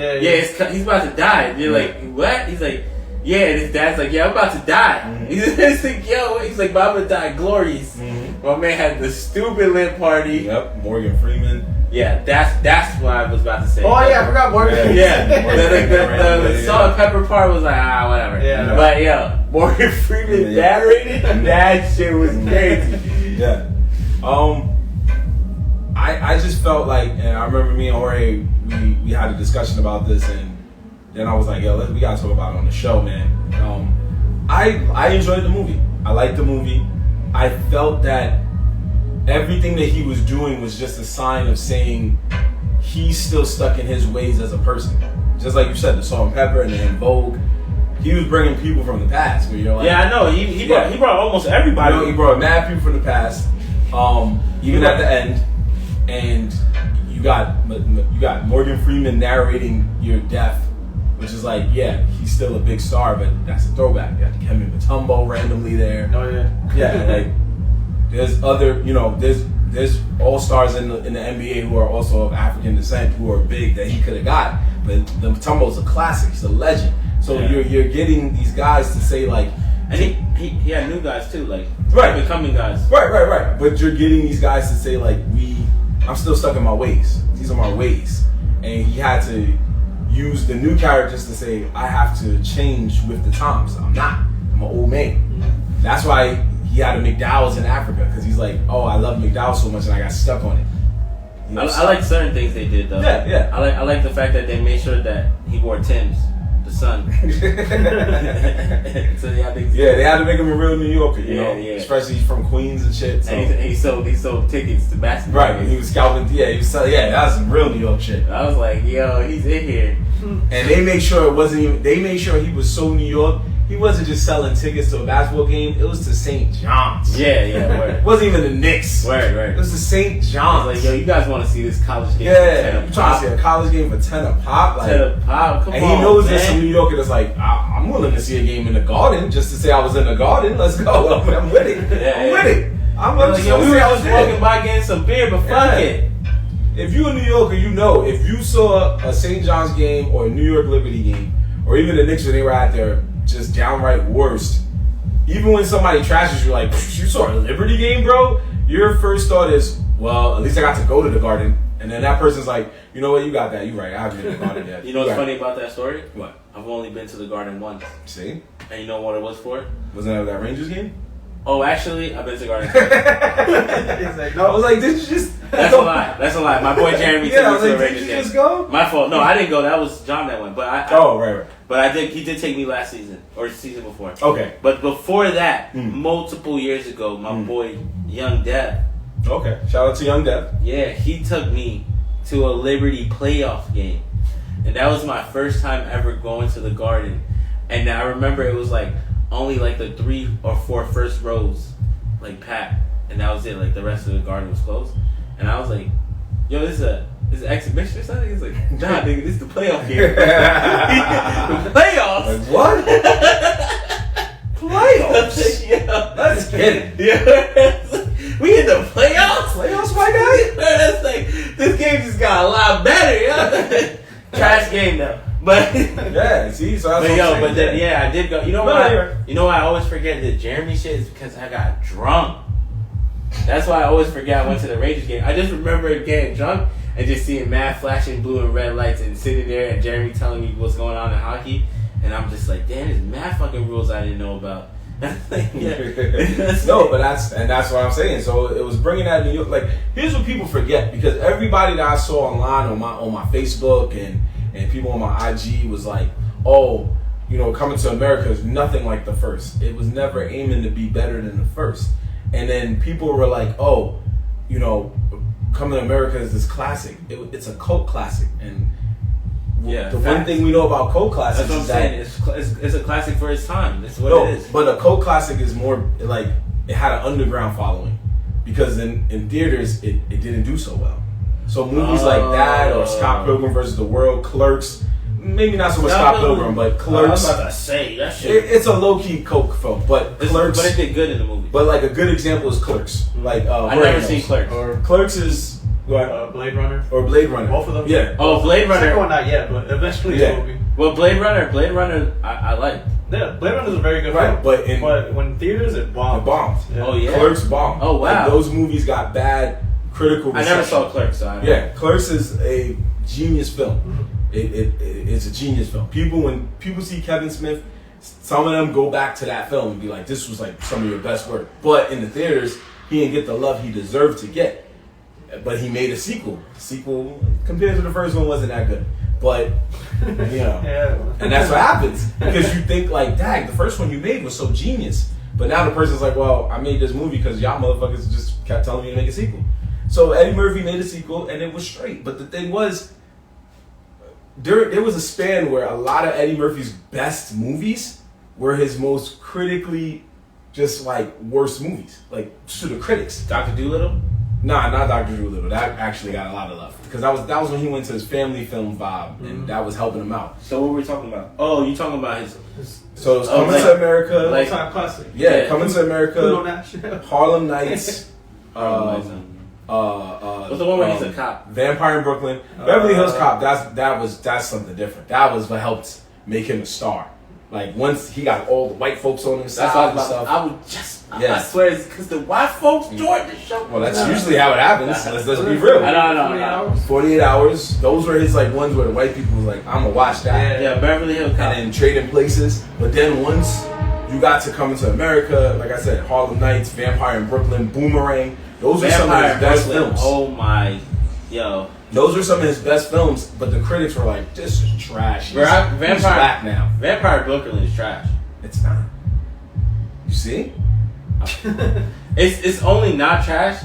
he's about to die. And you're like, what? He's like, yeah, and his dad's like, yeah, I'm about to die. Mm-hmm. He's like, he's like, but I'm gonna die glorious. Mm-hmm. My man had the stupid lit party.
Yep, Morgan Freeman.
Yeah, that's what I was about to say.
Oh yeah, I forgot Morgan.
Yeah, the salt and pepper part was like, whatever. Yeah, but Morgan Freeman narrated. That shit was crazy.
Yeah. I just felt like, and I remember me and Jorge, we had a discussion about this, and then I was like, we gotta talk about it on the show, man. I enjoyed the movie. I liked the movie. I felt that everything that he was doing was just a sign of saying he's still stuck in his ways as a person. Just like you said, the salt and pepper and the En Vogue. He was bringing people from the past. Where you're like,
yeah, I know. He brought almost everybody.
He brought mad people from the past. Even at the end, and you got Morgan Freeman narrating your death, which is like, yeah, he's still a big star, but that's a throwback. You got Kevin Mutombo randomly there.
Oh yeah,
yeah. Like, there's other, there's all stars in the NBA who are also of African descent who are big that he could have got, but the Mutombo's a classic. He's a legend. So you're getting these guys to say like,
and he had new guys too, like becoming guys.
Right. But you're getting these guys to say like, I'm still stuck in my ways. These are my ways, and he had to use the new characters to say, I have to change with the times. I'm an old man. Mm-hmm. That's why he had a McDowell's in Africa, because he's like, oh, I love McDowell's so much and I got stuck on it.
I like certain things they did though.
Yeah.
I like the fact that they made sure that he wore Tim's. the son. So yeah, I think
they had to make him a real New Yorker, you know,
yeah.
Especially he's from Queens and shit. So.
And he sold tickets to basketball.
Right, he was scalping. Yeah, he was selling. Yeah, that was some real New York shit.
I was like, yo, he's in here.
And they made sure it wasn't even. They made sure he was so New York. He wasn't just selling tickets to a basketball game. It was to St. John's.
Yeah, word.
It wasn't even the Knicks.
Right.
It was to St.
I
John's.
was like, yo, you guys want to see this college game?
Yeah, you trying to see a college game for 10 a pop? Like,
10 a pop, come on,
and he knows
man.
there's some New Yorker that's like, I'm willing to see a game in the Garden just to say I was in the Garden. Let's go. I'm with it. I'm with it. I'm
like, yo, we were just walking by getting some beer, but fuck it.
If you're a New Yorker, you know, if you saw a St. John's game or a New York Liberty game, or even the Knicks when they were at their just downright worst, even when somebody trashes you, like, you saw a Liberty game, bro? Your first thought is, well, at least I got to go to the Garden. And then that person's like, you know what, you got that. You're right. I haven't been to the Garden yet.
You know what's funny about that story?
What?
I've only been to the Garden once.
See?
And you know what it was for?
Wasn't that Rangers game?
Oh, actually, I've been to the Garden.
He's like, no. I was like, did you just...
That's a lie. My boy Jeremy took me to the Rangers game.
Just go?
My fault. No, I didn't go. That was John that went. But
right.
But he did take me last season or season before.
Okay.
But before that, multiple years ago, my boy Young Dev.
Okay. Shout out to Young Dev.
Yeah, he took me to a Liberty playoff game, and that was my first time ever going to the Garden. And I remember it was like only like the 3 or 4 first rows, like packed, and that was it. Like the rest of the Garden was closed, and I was like, "Yo, this is an exhibition or something?" He's like, "Nah, nigga, this is the playoff game." The playoffs?
Like what? Playoffs?
Yeah.
Let's get it.
Yeah. We in the playoffs?
Playoffs, my guy?
That's like, this game just got a lot better, yo. Trash game though. But
yeah, see, so that's
but then I did go. You know why? You know why I always forget the Jeremy shit is because I got drunk. That's why I always forget I went to the Rangers game. I just remember getting drunk and just seeing mad flashing blue and red lights and sitting there and Jeremy telling me what's going on in hockey, and I'm just like, damn, there's mad fucking rules I didn't know about.
No, but that's what I'm saying. So it was bringing that New York. Like, here's what people forget, because everybody that I saw online on my Facebook and people on my IG was like, oh, you know, Coming to America is nothing like the first. It was never aiming to be better than the first. And then people were like, oh, you know, Coming to America is this classic. It's a cult classic. And one thing we know about cult classics is that
it's a classic for its time. That's what it is.
But a cult classic is more like it had an underground following, because in theaters it didn't do so well. So movies like that, or Scott Pilgrim versus the World, Clerks, maybe not so much Scott Pilgrim, but Clerks.
I was about to say that shit.
It's a low key cult film, but Clerks.
But it did good in the movie.
But like a good example is Clerks. Like
I've never seen Clerks.
Or Clerks is.
Blade Runner.
Or Blade Runner.
Both of them?
Yeah.
Oh, Blade Runner.
Second one not yet, but eventually it will be.
Well, Blade Runner, I like.
Yeah, Blade Runner is a very good film.
But
when theaters, it bombed.
It bombed.
Yeah.
Oh, yeah?
Clerks bombed.
Oh, wow.
Like, those movies got bad critical reception.
I never saw Clerks, so I don't know.
Clerks is a genius film. It's a genius film. When people see Kevin Smith, some of them go back to that film and be like, this was like some of your best work. But in the theaters, he didn't get the love he deserved to get. But he made a sequel. The sequel, compared to the first one, wasn't that good. But, you know. And that's what happens. Because you think like, dang, the first one you made was so genius. But now the person's like, well, I made this movie because y'all motherfuckers just kept telling me to make a sequel. So Eddie Murphy made a sequel and it was straight. But the thing was, there was a span where a lot of Eddie Murphy's best movies were his most critically just like worst movies. Like, to the critics.
Dr. Dolittle?
Nah, not Dr. Dolittle. That actually got a lot of love. Because that was when he went to his family film vibe, and that was helping him out.
So what were we talking about? Oh, you talking about his
So it was Coming to America.
Like, classic.
Yeah, Coming to America. Harlem Nights.
What's the one where he's a cop?
Vampire in Brooklyn. Beverly Hills Cop. That's something different. That was what helped make him a star. Like, once he got all the white folks on his side and stuff.
I swear it's because the white folks joined the show.
Well, that's usually how it happens. Let's be real.
I know.
48 Hours. Those were his like ones where the white people was like, I'm gonna watch that.
Yeah, Beverly Hills Cop.
And then Trading Places. But then once you got to Coming to America, like I said, Harlem Nights, Vampire in Brooklyn, Boomerang. Those were some of his best films.
Oh my, yo.
Those are some of his best films, but the critics were like, "This is trash." He's back now.
Vampire Brooklyn is trash.
It's not. You see?
It's only not trash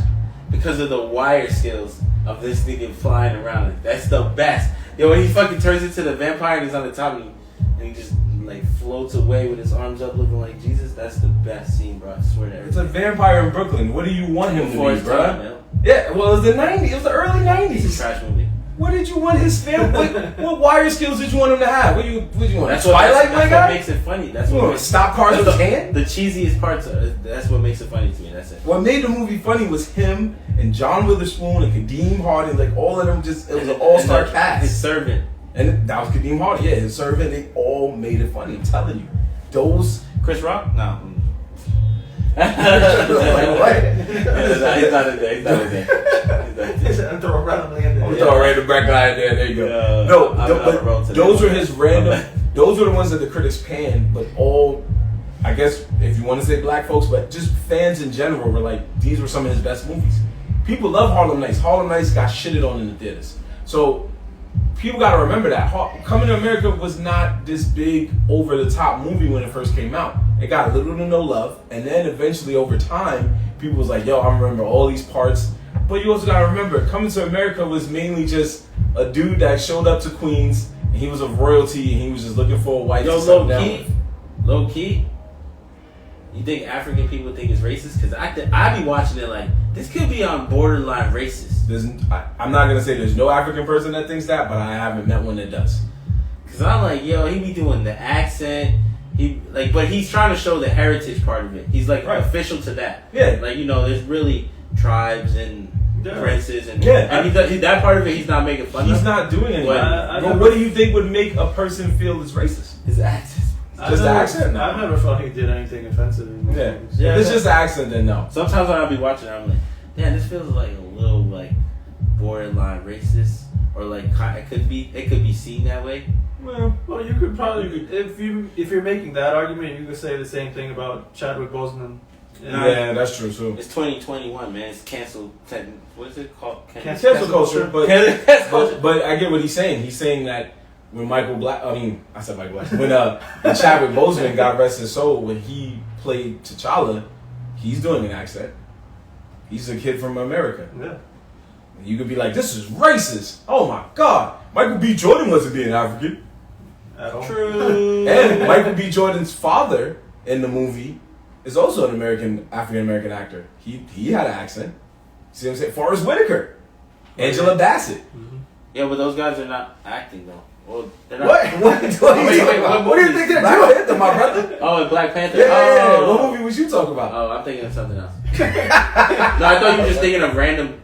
because of the wire skills of this nigga flying around. That's the best. Yo, when he fucking turns into the vampire and he's on the top and he just like floats away with his arms up looking like Jesus, that's the best scene, bro. I swear to everything.
It's a vampire in Brooklyn. What do you want him to be, bro? Yeah, well, it was the 90s. It was the early 90s.
It's a trash movie.
What did you want his family? What wire skills did you want him to have? What do you want?
That's
Twilight,
that's what makes it funny. That's what
stop cars with hand.
The cheesiest parts. That's what makes it funny to me. That's it.
What made the movie funny was him and John Witherspoon and Kadeem Harding. Like all of them, it was an all-star cast.
His servant.
And that was Kadeem Harding. Yeah, his servant. They all made it funny. I'm telling you, those.
Chris Rock? No.
Like, what?
He's not in there.
I'm throwing randomly in there.
I'm throwing a random black guy in there. There you go. But those were his random. Those were the ones that the critics panned. But all, I guess, if you want to say black folks, but just fans in general were like, these were some of his best movies. People love Harlem Nights. Harlem Nights got shitted on in the theaters. So people got to remember that Coming to America was not this big over-the-top movie when it first came out. It got little to no love, and then eventually over time, people was like, yo, I remember all these parts. But you also got to remember, Coming to America was mainly just a dude that showed up to Queens, and he was of royalty, and he was just looking for a white to settle down with.
Low key, you think African people think it's racist? Because I be watching it like, this could be on borderline racist.
I'm not going to say there's no African person that thinks that, but I haven't met one that does.
Because I'm like, yo, he be doing the accent. But he's trying to show the heritage part of it. He's like official to that.
Yeah.
Like, there's really tribes and princes and
and
that part of it he's not making fun of.
He's not doing anything. But what do you think would make a person feel it's racist?
His accent.
Just the accent?
I've never felt he did anything offensive in movies.
If it's just the accent, then no.
Sometimes when I'll be watching it, I'm like, damn, this feels like a little like borderline racist, or like it could be seen that way.
Well, you could probably if you're making that argument, you could say the same thing about Chadwick Boseman.
Yeah, that's true too.
It's 2021, man. It's canceled. What is it called?
Cancel culture. But I get what he's saying. He's saying that when When Chadwick Boseman got rest his soul, when he played T'Challa, he's doing an accent. He's a kid from America.
Yeah.
You could be like, this is racist. Oh my God. Michael B. Jordan wasn't being African.
At all.
True.
And Michael B. Jordan's father in the movie is also an African American actor. He had an accent. See what I'm saying? Forrest Whitaker. Angela Bassett.
Mm-hmm.
Yeah, but those guys are not acting though. Well, they're not.
What do you think they're doing? Black Panther, my brother.
Oh, Black Panther.
Yeah. What movie was you talking about?
Oh, I'm thinking of something else. No, I thought you were just thinking of random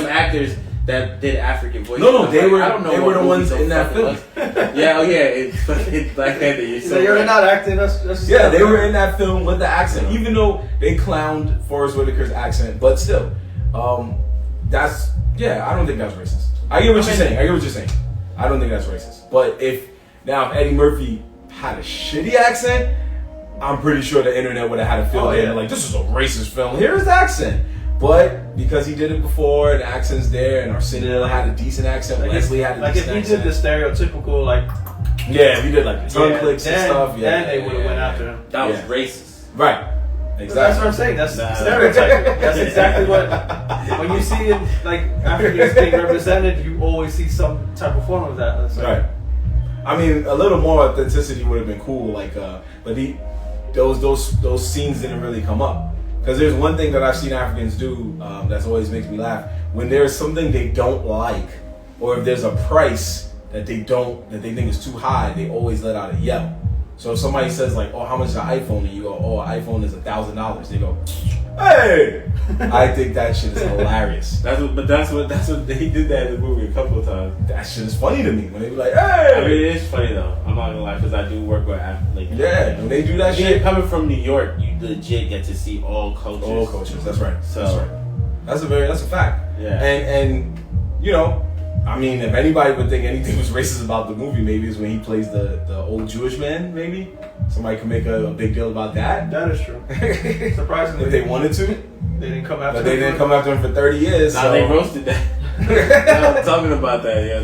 actors that did African voices.
No, they were.
I don't know.
They were the ones in that film.
It's Black Panther.
You're not acting.
They were in that film with the accent, even though they clowned Forrest Whitaker's accent, but still, I don't think that's racist. I get what you're saying. I don't think that's racist. But if Eddie Murphy had a shitty accent, I'm pretty sure the internet would have had a field day like, this is a racist film. Here's the accent. But because he did it before, the accent's there, and Arsenio had a decent accent, Leslie had a decent accent.
Like if he did the stereotypical
if he did like tongue clicks and stuff,
then they would have went after him.
That was racist.
Right. Exactly.
That's what I'm saying. That's stereotyping. That's exactly what. When you see it, like Africans being represented, you always see some type of form of that.
Right. I mean, a little more authenticity would have been cool. Like, but those scenes didn't really come up. Because there's one thing that I've seen Africans do that always makes me laugh. When there's something they don't like, or if there's a price that they think is too high, they always let out a yell. So if somebody says like, "Oh, how much is an iPhone?" and you go, "Oh, an iPhone is $1,000." They go, "Hey!" I think that shit is hilarious.
That's what he did that in the movie a couple of times.
That shit is funny to me when they be like, "Hey!"
I mean, it is funny though. I'm not gonna lie, because I do work with
when they do that shit.
Coming from New York, you legit get to see all cultures.
All cultures. That's right.
So
that's a fact.
Yeah.
And I mean, if anybody would think anything was racist about the movie, maybe it's when he plays the old Jewish man, maybe. Somebody could make a big deal about that.
That is true. Surprisingly.
If they wanted to.
They didn't come after him.
But they didn't come after him for 30 years.
They roasted that. I'm talking about that. Yeah,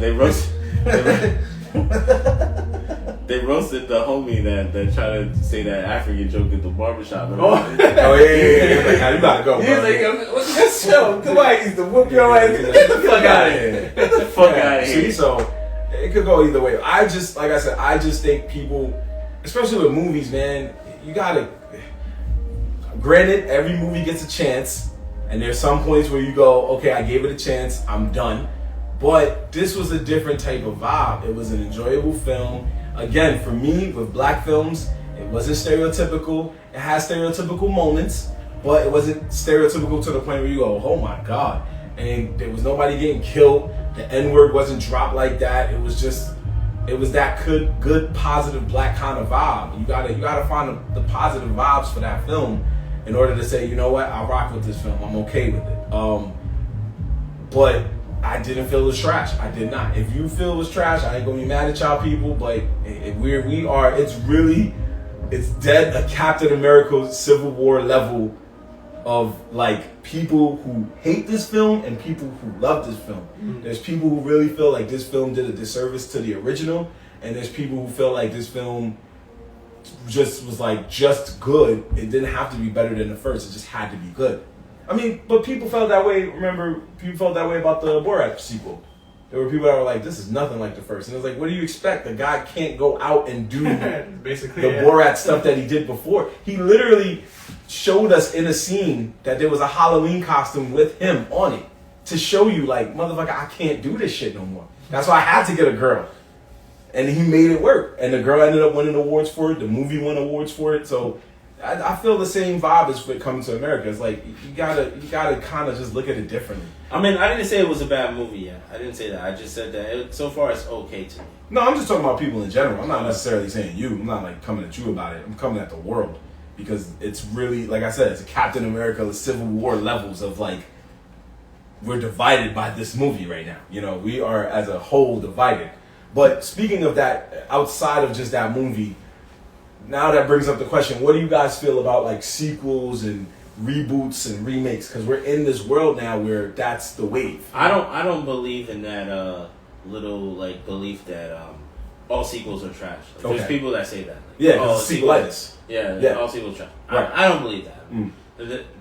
they roasted the homie that tried to say that African joke at the barbershop.
Yeah. Like, how you about to go,
He's like, what's that show? Come on, he's to whoop your ass. Get the fuck out of here. Get the fuck out of here.
See, so it could go either way. I just think people, especially with movies, man, you gotta. Granted, every movie gets a chance, and there's some points where you go, okay, I gave it a chance, I'm done. But this was a different type of vibe. It was an enjoyable film. Again, for me, with black films, it wasn't stereotypical. It has stereotypical moments, but it wasn't stereotypical to the point where you go, oh my God. And there was nobody getting killed. The N-word wasn't dropped like that. It was that good, positive black kind of vibe. You gotta find the positive vibes for that film in order to say, you know what, I'll rock with this film. I'm okay with it. But I didn't feel it was trash. I did not. If you feel it was trash, I ain't gonna be mad at y'all people. But it's dead a Captain America Civil War level of like people who hate this film and people who love this film. Mm-hmm. There's people who really feel like this film did a disservice to the original, and there's people who feel like this film just was like just good. It didn't have to be better than the first. It just had to be good. I mean, but people felt that way. Remember, people felt that way about the Borat sequel. There were people that were like, "This is nothing like the first." And it was like, "What do you expect? The guy can't go out and do
basically
the Borat stuff that he did before." He literally showed us in a scene that there was a Halloween costume with him on it to show you, like, motherfucker, I can't do this shit no more. That's why I had to get a girl, and he made it work. And the girl ended up winning awards for it. The movie won awards for it. So I feel the same vibe as when it comes to America. It's like you gotta kind of just look at it differently.
I mean, I didn't say it was a bad movie yet. I didn't say that. I just said that so far it's okay to me.
No, I'm just talking about people in general. I'm not necessarily saying you. I'm not like coming at you about it. I'm coming at the world because it's really, like I said, it's a Captain America Civil War levels of like we're divided by this movie right now. You know, we are as a whole divided. But speaking of that, outside of just that movie. Now that brings up the question, what do you guys feel about like sequels and reboots and remakes? Because we're in this world now where that's the wave.
I don't believe in that little like belief that all sequels are trash. Like,
okay.
There's people that say that. Like,
yeah, all sequelitis.
Yeah, all sequels trash.
Right.
I don't believe that.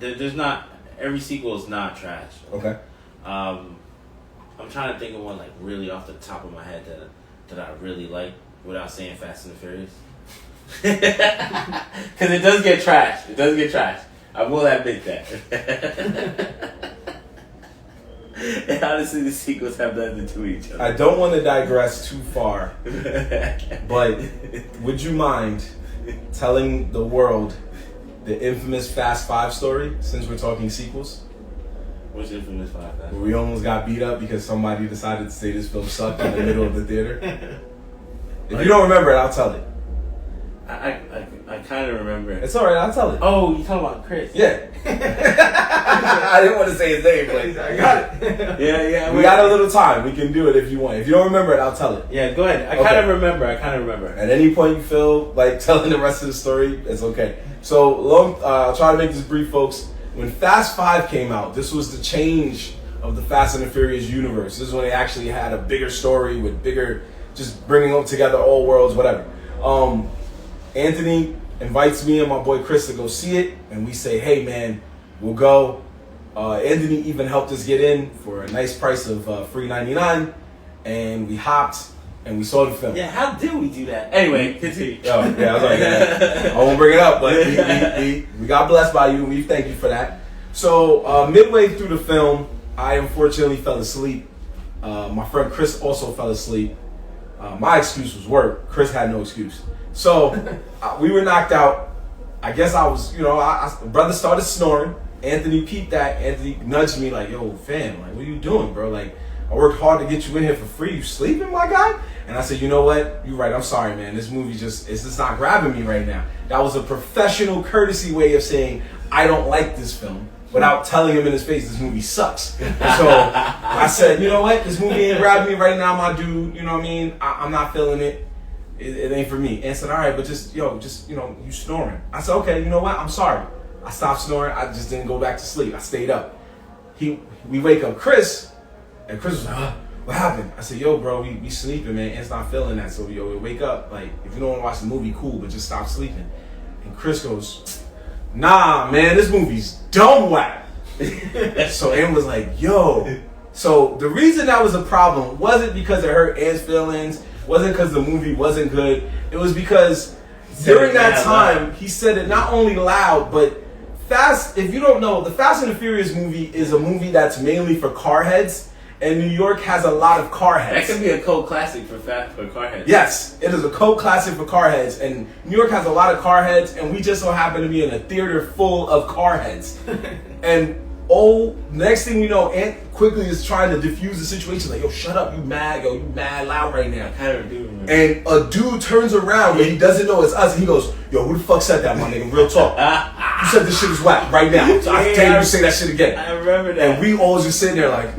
There's not, every sequel is not trash.
Okay.
I'm trying to think of one like really off the top of my head that I really like without saying Fast and the Furious. Because it does get trashed. It does get trashed. I will admit that. And honestly, the sequels have nothing to do with each other.
I don't want to digress too far, but would you mind telling the world the infamous Fast 5 story, since we're talking sequels?
What's infamous 5?
Where we almost got beat up because somebody decided to say this film sucked in the middle of the theater. If you don't remember it, I'll tell it.
I kind of remember it.
It's alright, I'll tell it.
Oh, you talking about Chris?
Yeah. I didn't want to say his name, but I got it.
Yeah.
We got a little time. We can do it if you want. If you don't remember it, I'll tell it.
Yeah, go ahead. I kind of remember. At
any point you feel like telling the rest of the story, it's okay. So, I'll try to make this brief, folks. When Fast 5 came out, this was the change of the Fast and the Furious universe. This is when they actually had a bigger story with just bringing them together all worlds, whatever. Anthony invites me and my boy Chris to go see it, and we say, hey man, we'll go. Anthony even helped us get in for a nice price of free $99, and we hopped and we saw the film.
Yeah, how did we do that? Anyway, continue.
I was like, I won't bring it up, but we got blessed by you, and we thank you for that. So midway through the film, I unfortunately fell asleep. My friend Chris also fell asleep. My excuse was work. Chris had no excuse. So we were knocked out. I guess I was, brother started snoring. Anthony peeped that. Anthony nudged me like, yo, fam, like, what are you doing, bro? Like, I worked hard to get you in here for free. You sleeping, my guy? And I said, you know what? You're right. I'm sorry, man. This movie it's just not grabbing me right now. That was a professional courtesy way of saying, I don't like this film, without telling him in his face, this movie sucks. So I said, you know what? This movie ain't grabbing me right now, my dude. You know what I mean? I'm not feeling it. It ain't for me. And said, all right, but you snoring. I said, okay, you know what? I'm sorry. I stopped snoring. I just didn't go back to sleep. I stayed up. We wake up Chris, And Chris was like, what happened? I said, yo, bro, we sleeping, man. Ant's not feeling that. So, yo, wake up. Like, if you don't want to watch the movie, cool, but just stop sleeping. And Chris goes, nah, man, this movie's dumb whack. So Ant was like, yo. So the reason that was a problem wasn't because it hurt Ant's feelings, wasn't because the movie wasn't good. It was because during that time, he said it not only loud, but if you don't know, the Fast and the Furious movie is a movie that's mainly for car heads. And New York has a lot of car heads.
That could be a cult classic for car heads.
Yes, it is a cult classic for car heads. And New York has a lot of car heads, and we just so happen to be in a theater full of car heads. And next thing we know, Ant quickly is trying to diffuse the situation. Like, yo, shut up, you mad loud right now. And a dude turns around when he doesn't know it's us, and he goes, yo, who the fuck said that, my nigga? Real talk. You said this shit is whack right now. So I tell you to say that shit again.
I remember that.
And we all just sitting there like,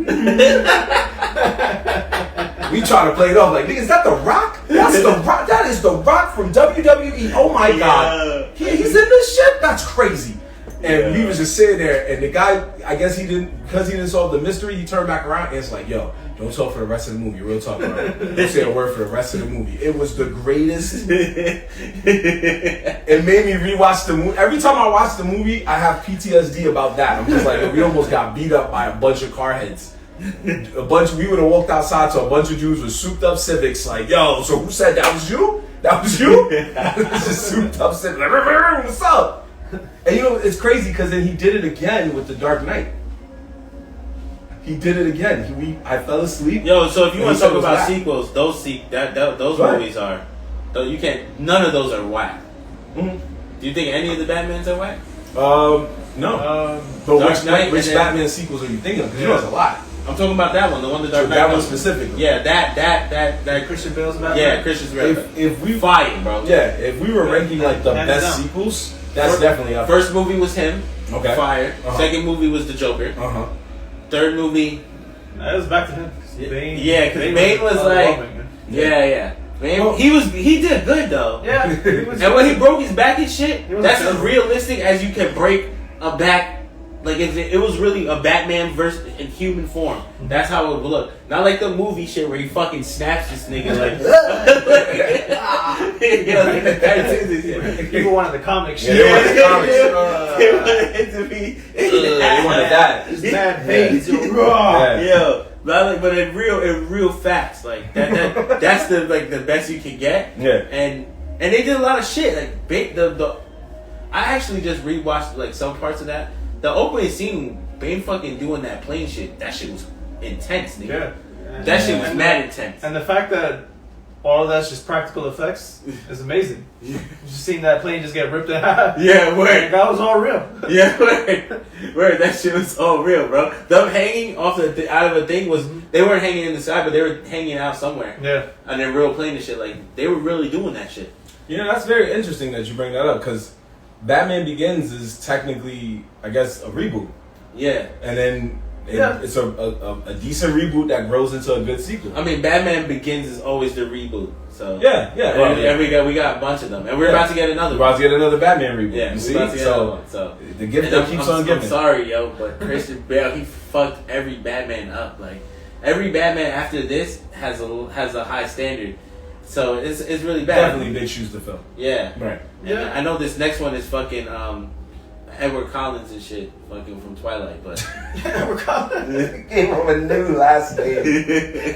we trying to play it off like, nigga, is that The Rock? That's The Rock. That is The Rock from WWE. Oh my God. He's in this shit? That's crazy. And we was just sitting there, and the guy, I guess because he didn't solve the mystery, he turned back around and it's like, yo, don't talk for the rest of the movie. Real talk, bro. Don't say a word for the rest of the movie. It was the greatest. It made me rewatch the movie. Every time I watch the movie, I have PTSD about that. I'm just like, yo, we almost got beat up by a bunch of car heads. We would have walked outside to a bunch of dudes with souped up Civics, like, yo, so who said that was you? That was you? It's just souped up Civics. Like, what's up? And you know, it's crazy because then he did it again with The Dark Knight. He did it again. I fell asleep.
Yo, so if you want to talk about sequels, those movies are, you can't. None of those are whack. Mm-hmm. Do you think any of the Batmans are whack?
No. But which Batman sequels are you thinking of? Because you know it's a lot.
I'm talking about that one, the one The Dark Knight.
That one specifically.
Yeah, that
Christian Bale's Batman.
Yeah, Christian Bale.
If we
fighting, bro.
Yeah, if we were ranking like the best sequels. That's definitely up.
First movie was him.
Okay.
Fire. Uh-huh. Second movie was the Joker.
Uh-huh.
Third movie.
That was back to him. Bane.
Yeah, because Bane was like. Yeah. Bane, he did good though.
Yeah.
And when he broke his back and shit, that's as realistic as you can break a back. Like if it was really a Batman versus in human form. That's how it would look. Not like the movie shit where he fucking snaps this nigga like.
People wanted the comic shit.
They wanted the comics.
They wanted it to be.
They wanted that.
It's mad veins.
Yeah. But in real facts, like that's the best you can get.
Yeah.
And they did a lot of shit. Like I actually just rewatched like some parts of that. The opening scene, Bane fucking doing that plane shit, that shit was intense, nigga.
Yeah.
That shit was mad intense.
And the fact that all of that's just practical effects is amazing. Just seeing that plane just get ripped in half.
Yeah, word.
That was all real.
Yeah, word. That shit was all real, bro. Them hanging off out of a thing was, they weren't hanging in the sky, but they were hanging out somewhere.
Yeah.
On their real plane and shit. Like, they were really doing that shit.
You know, that's very interesting that you bring that up, because Batman Begins is technically, I guess, a reboot.
Yeah.
And then it's a decent reboot that grows into a good sequel.
I mean, Batman Begins is always the reboot. So
And
we got a bunch of them, and we're about to get another.
We're about to get another Batman reboot.
Yeah,
you see?
about to get another one. So
the gift that keeps on giving.
I'm sorry, yo, but Christian Bale, he fucked every Batman up. Like every Batman after this has a high standard. So it's really bad.
Definitely big shoes to fill.
Yeah.
Right.
Yeah. I know this next one is fucking Edward Collins and shit, fucking from Twilight, but
Edward Collins
gave him a new last name. His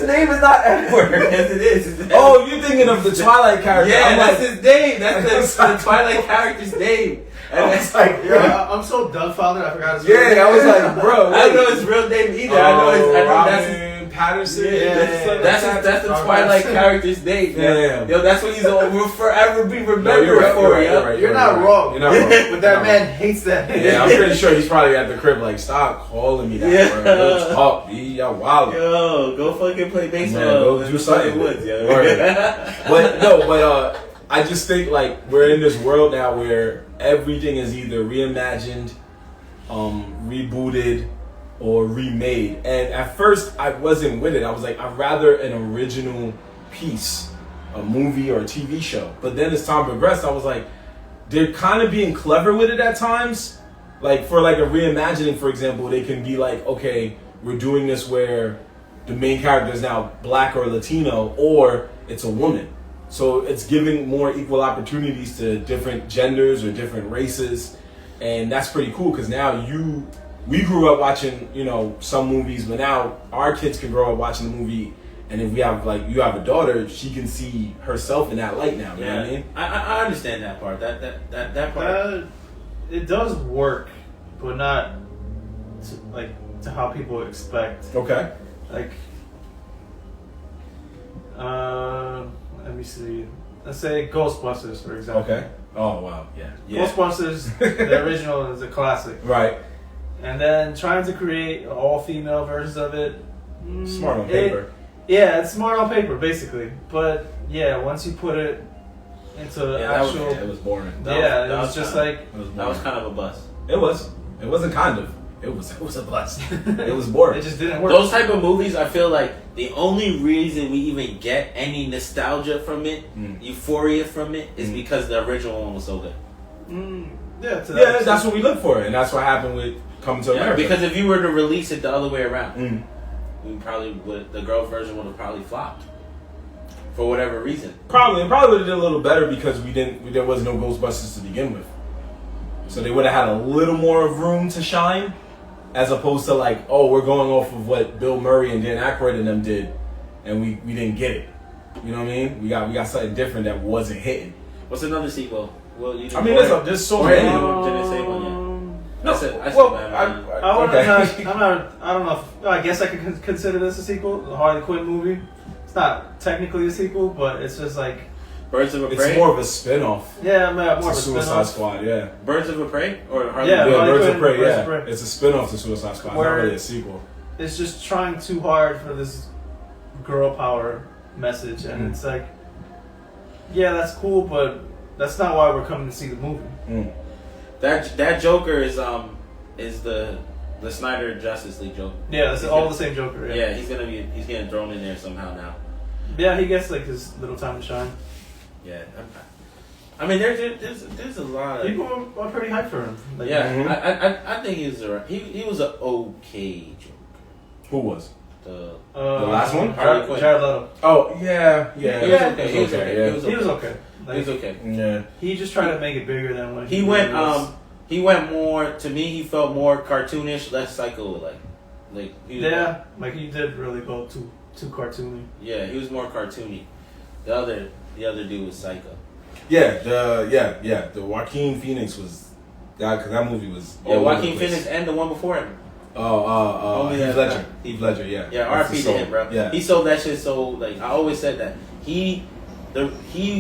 name is not Edward.
Yes, it is.
Oh, you're thinking of the Twilight character.
Yeah, that's his name. That's the Twilight character's name. And
I was like,
I'm so dumbfounded. I forgot his
name. Yeah, I was like, bro.
I don't know his real name either. I know that's his.
Patterson.
That's the Twilight character's name.
Yeah.
Yo, that's what will forever be remembered for.
You're not wrong.
You're not wrong.
But that man hates that name.
Yeah, I'm pretty sure he's probably at the crib like, stop calling me that, bro. Don't talk, B. Y'all wild.
Yo, go fucking play baseball.
Man, go do something.
Woods, yo.
But I just think like we're in this world now where everything is either reimagined, rebooted, or remade. And at first I wasn't with it. I was like, I'd rather an original piece, a movie or a TV show. But then as time progressed, I was like, they're kind of being clever with it at times. Like for like a reimagining, for example, they can be like, okay, we're doing this where the main character is now black or Latino, or it's a woman. So it's giving more equal opportunities to different genders or different races, and that's pretty cool because now we grew up watching, you know, some movies, but now our kids can grow up watching the movie, and if we have you have a daughter, she can see herself in that light now. You know what I mean?
I understand that part. That part.
It does work, but not to how people expect.
Okay.
Like, let me see. Let's say Ghostbusters, for example.
Okay. Oh wow, yeah.
Ghostbusters, the original, is a classic.
Right.
And then trying to create all-female versions of it.
Smart on paper.
It's smart on paper, basically. But yeah, once you put it into actual,
it was boring.
It was just like
that was kind of a bust.
It was. It wasn't kind of. It was a bust. It was boring.
It just didn't work.
Those type of movies, I feel like the only reason we even get any nostalgia from it, euphoria from it, is because the original one was so good.
That's what we look for, and that's what happened with Coming to America.
Because if you were to release it the other way around, we probably would. The girl version would have probably flopped for whatever reason.
It probably would have did a little better because there was no Ghostbusters to begin with, so they would have had a little more of room to shine. As opposed to we're going off of what Bill Murray and Dan Aykroyd and them did, and we didn't get it. You know what I mean? We got something different that wasn't hitting.
What's another sequel? Well,
there's so many.
Didn't say one yet. I said
I don't know. I guess I could consider this a sequel. The Harley Quinn movie. It's not technically a sequel, but it's just like
Birds of a Prey.
It's more of a spin-off.
Yeah, more of a
Suicide Squad. Yeah.
Birds of a Prey or Harley?
Yeah, Birds of Prey.
Birds of Prey.
It's a spin-off to Suicide Squad. It's not really a sequel.
It's just trying too hard for this girl power message, and it's like, yeah, that's cool, but that's not why we're coming to see the movie.
That Joker is the Snyder Justice League Joker.
Yeah, it's all the same Joker.
Yeah, he's getting thrown in there somehow now.
Yeah, he gets his little time to shine.
Yeah, I mean, there's a lot of
people are pretty hyped for him.
I think he was he was an okay Joker.
Who was
the
last one?
Jared Leto.
Oh yeah.
He was okay. He was okay.
He was okay.
Yeah.
He just tried to make it bigger than what
he went. He went more. To me, he felt more cartoonish, less psycho-like. He did really go too cartoony. Yeah, he was more cartoony. The other dude was psycho.
Yeah, the Joaquin Phoenix was that because that movie was
Joaquin Phoenix and the one before him.
Heath Ledger, yeah.
Yeah, R.P. to him, bro. Yeah. He sold that shit so I always said that he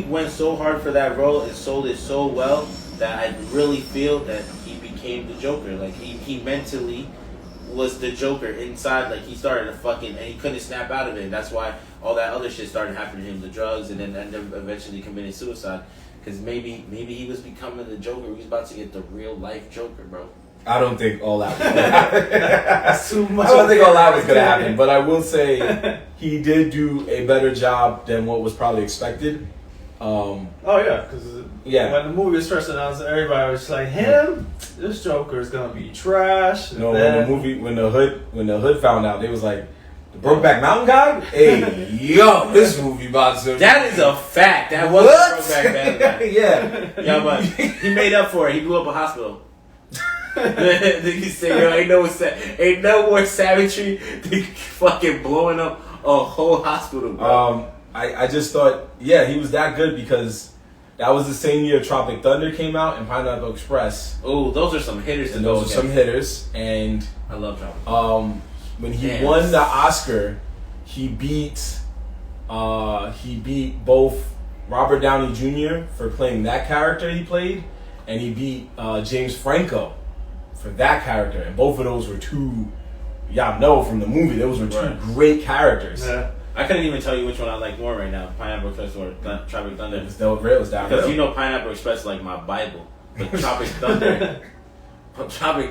went so hard for that role and sold it so well that I really feel that he became the Joker. He mentally was the Joker inside. He started and he couldn't snap out of it. And that's why all that other shit started happening to him, the drugs, and then eventually committed suicide. Because maybe he was becoming the Joker. He was about to get the real life Joker, bro.
I don't think all that was going to happen.
That's too much.
I don't think all that was going to happen. But I will say he did do a better job than what was probably expected.
Because when the movie was first announced, everybody was like, "Him, this Joker is gonna be trash."
No, when the hood found out, they was like, "The Brokeback Mountain guy, hey, yo, this movie about to."
That is a fact. That was Brokeback Mountain guy.
Yeah,
but he made up for it. He blew up a hospital. He said, "Yo, ain't no more savagery than fucking blowing up a whole hospital." Bro.
I just thought, he was that good because that was the same year Tropic Thunder came out and Pineapple Express.
Oh, those are some hitters.
And those are some hitters. And
I love Tropic.
When he won the Oscar, he beat both Robert Downey Jr. for playing that character he played, and he beat James Franco for that character. And both of those were two, from the movie, those were two great characters.
Yeah.
I couldn't even tell you which one I like more right now, Pineapple Express or Tropic Thunder.
It was downhill.
Because Pineapple Express is like my Bible. But Tropic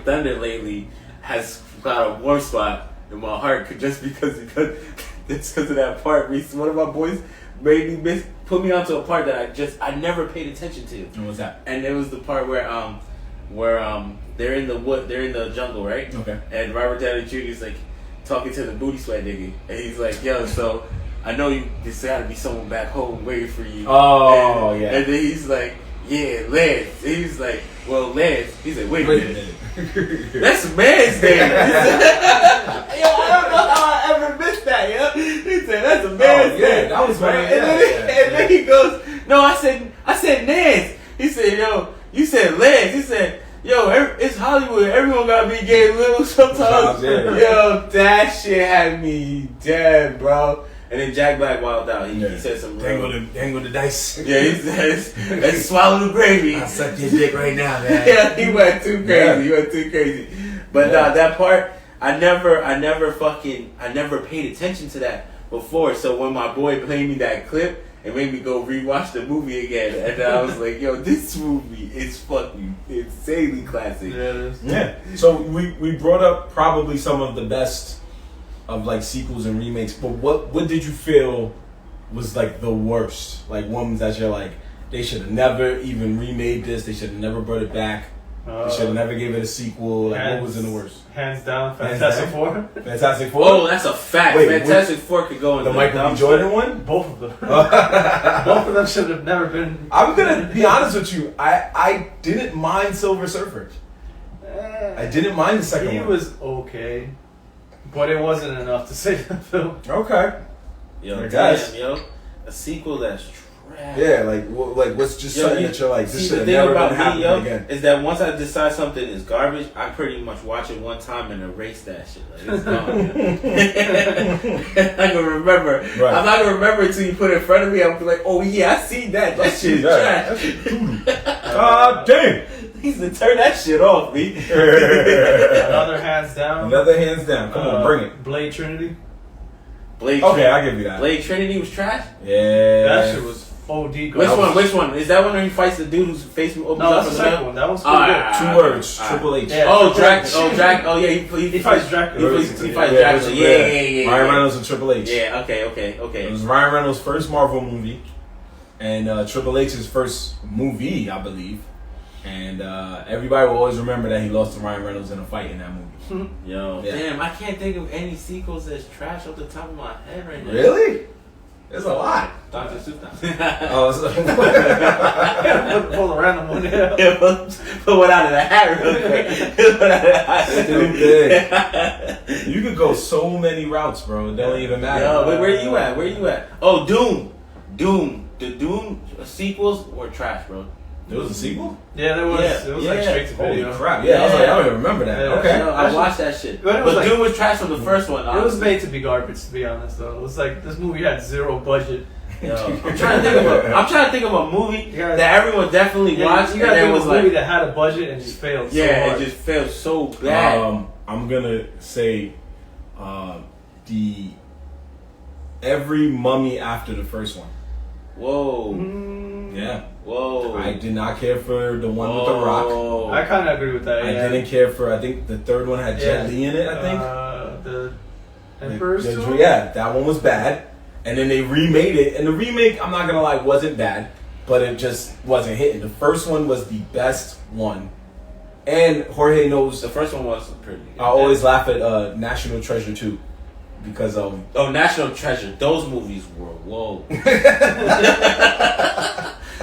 Thunder lately has got a warm spot in my heart just because it's because of that part. One of my boys made me put me onto a part that I never paid attention to.
And what's that?
And it was the part where they're in the jungle, right?
Okay.
And Robert Downey Jr. is like, talking to the booty sweat nigga, and he's like, "Yo, so I know there's gotta be someone back home waiting for you."
Oh, yeah.
And then he's like, "Yeah, Lance." And he's like, "Well, Lance." He's like, "Wait a minute. That's a man's name." Yo, I don't know how I ever missed that, yo. He said, "That's a man's name."
That was right.
And then he goes, "No, I said Nance." He said, "Yo, you said Lance." He said, "Yo, it's Hollywood. Everyone gotta be gay little sometimes." Yo, that shit had me dead, bro. And then Jack Black wilded out. He said some
dangle the dice.
Yeah, he says, "Let's swallow the gravy."
I suck your dick right now, man.
Yeah, he went too crazy. Yeah. He went too crazy. But that part, I never paid attention to that before. So when my boy played me that clip, it made me go rewatch the movie again, and I was like, "Yo, this movie is fucking insanely classic."
Yeah, it is.
Yeah. So we brought up probably some of the best of like sequels and remakes, but what did you feel was like the worst? Like ones that you're like, they should have never even remade this. They should have never brought it back. They should have never gave it a sequel. Like what was in the worst?
Hands down, Fantastic Four.
Fantastic Four.
Oh, that's a fact.
Wait,
Fantastic Four could go in
the Michael B. Jordan one.
Both of them. Both of them should have never been.
I'm gonna be honest with you. I didn't mind Silver Surfer. I didn't mind the second one.
He was okay, but it wasn't enough to save the film.
Okay.
Yo, damn, yo, a sequel that's trash.
Yeah, like what's just something that you're like, this should have never been happening again.
Is that once I decide something is garbage, I pretty much watch it one time and erase that shit. Like it's gone. I'm not gonna remember. Right. I'm not gonna remember until you put it in front of me. I'm like, oh yeah, I seen that. That shit is trash.
Damn.
He's to turn that shit off, me.
Another hands down.
Come on, bring it.
Blade Trinity.
Okay, I'll give you that.
Blade Trinity was trash?
Yeah.
That shit was OD good.
Which one? Is that one where he fights the dude whose face opens up?
No, that's the second one. That one's pretty good.
2 words. Triple H.
Yeah,
Oh, Dracula. Oh, yeah, he fights Dracula. He fights Dracula. Yeah.
Ryan Reynolds and Triple H.
Yeah, okay.
It was Ryan Reynolds' first Marvel movie, and Triple H's first movie, I believe. And everybody will always remember that he lost to Ryan Reynolds in a fight in that movie.
Damn, I can't think of any sequels that's trash off the top of my head right now.
Really? There's a lot.
Dr. Seuss.
Pull a random one.
Yeah, put one out of the hat real quick.
You could go so many routes, bro. It don't even matter.
Yo, but where you at? Oh, Doom. The Doom sequels were trash, bro.
There was a sequel?
Yeah, there was. Yeah. It was like straight to video.
Holy crap. Yeah, I was like, I don't even remember that.
Yeah.
Okay.
I watched that shit. But
like,
Doom was trash from the first one.
It was made to be garbage, to be honest, though. It was like, this movie had zero budget.
Yo, I'm trying to think of a movie that everyone definitely watched.
You gotta think of a movie that had a budget and just failed so hard.
It just failed so bad.
I'm gonna say every Mummy after the first one.
Whoa.
Yeah.
Whoa.
I did not care for the one with The Rock.
I kind of agree with that.
I didn't care for, I think the third one had Jet Li in it, I think.
The Emperor's Tomb?
Yeah, that one was bad. And then they remade it. And the remake, I'm not going to lie, wasn't bad. But it just wasn't hitting. The first one was the best one. And Jorge knows.
The first one was pretty good.
I always laugh at National Treasure 2. Because
National Treasure. Those movies were whoa.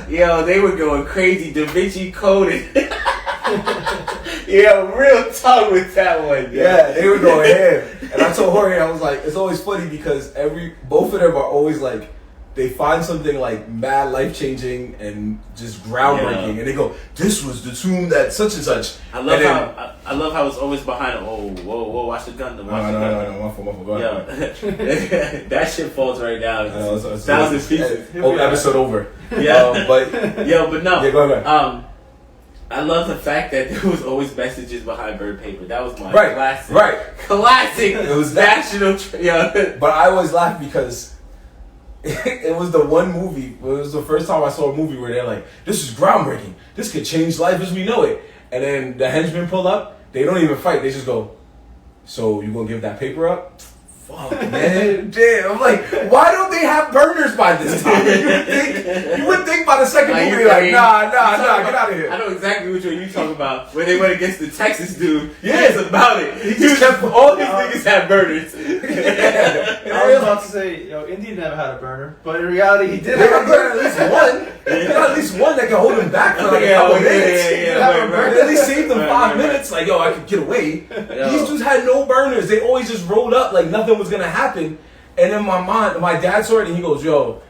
Yo, they were going crazy. Da Vinci Code. Yeah, real talk with that one.
Yeah, they were going ham. And I told Jorge, I was like, it's always funny because both of them are always like, they find something like mad life changing and just groundbreaking, and they go, "This was the tomb that such and such."
I love how it's always behind. Whoa! Watch the gun.
No. My fault. Go ahead.
That shit falls right down. It's thousands pieces.
Episode over.
Yeah, but no.
Yeah, go ahead.
I love the fact that there was always messages behind bird paper. That was my classic.
Right.
Classic.
It was
national.
But I always laugh because it was the one movie. It was the first time I saw a movie where they're like, "This is groundbreaking. This could change life as we know it." And then the henchmen pull up. They don't even fight. They just go, "So you gonna give that paper up?" Fuck, man. Damn. I'm like, why don't they have burners by this time? You would think by the second movie, like, nah, get out of here.
I know exactly exactly which one you talking about. When they went against the Texas dude.
Yeah.
It's about it. He just kept all these niggas had burners.
I was about to say, Indy never had a burner, but in reality, he did
have a burner. At least one. He got at least one that can hold him back for like a couple minutes. Right. At least saved them 5 minutes. Like, I could get away. These dudes had no burners. They always just rolled up like nothing was gonna happen. And then my dad saw it and he goes, yo,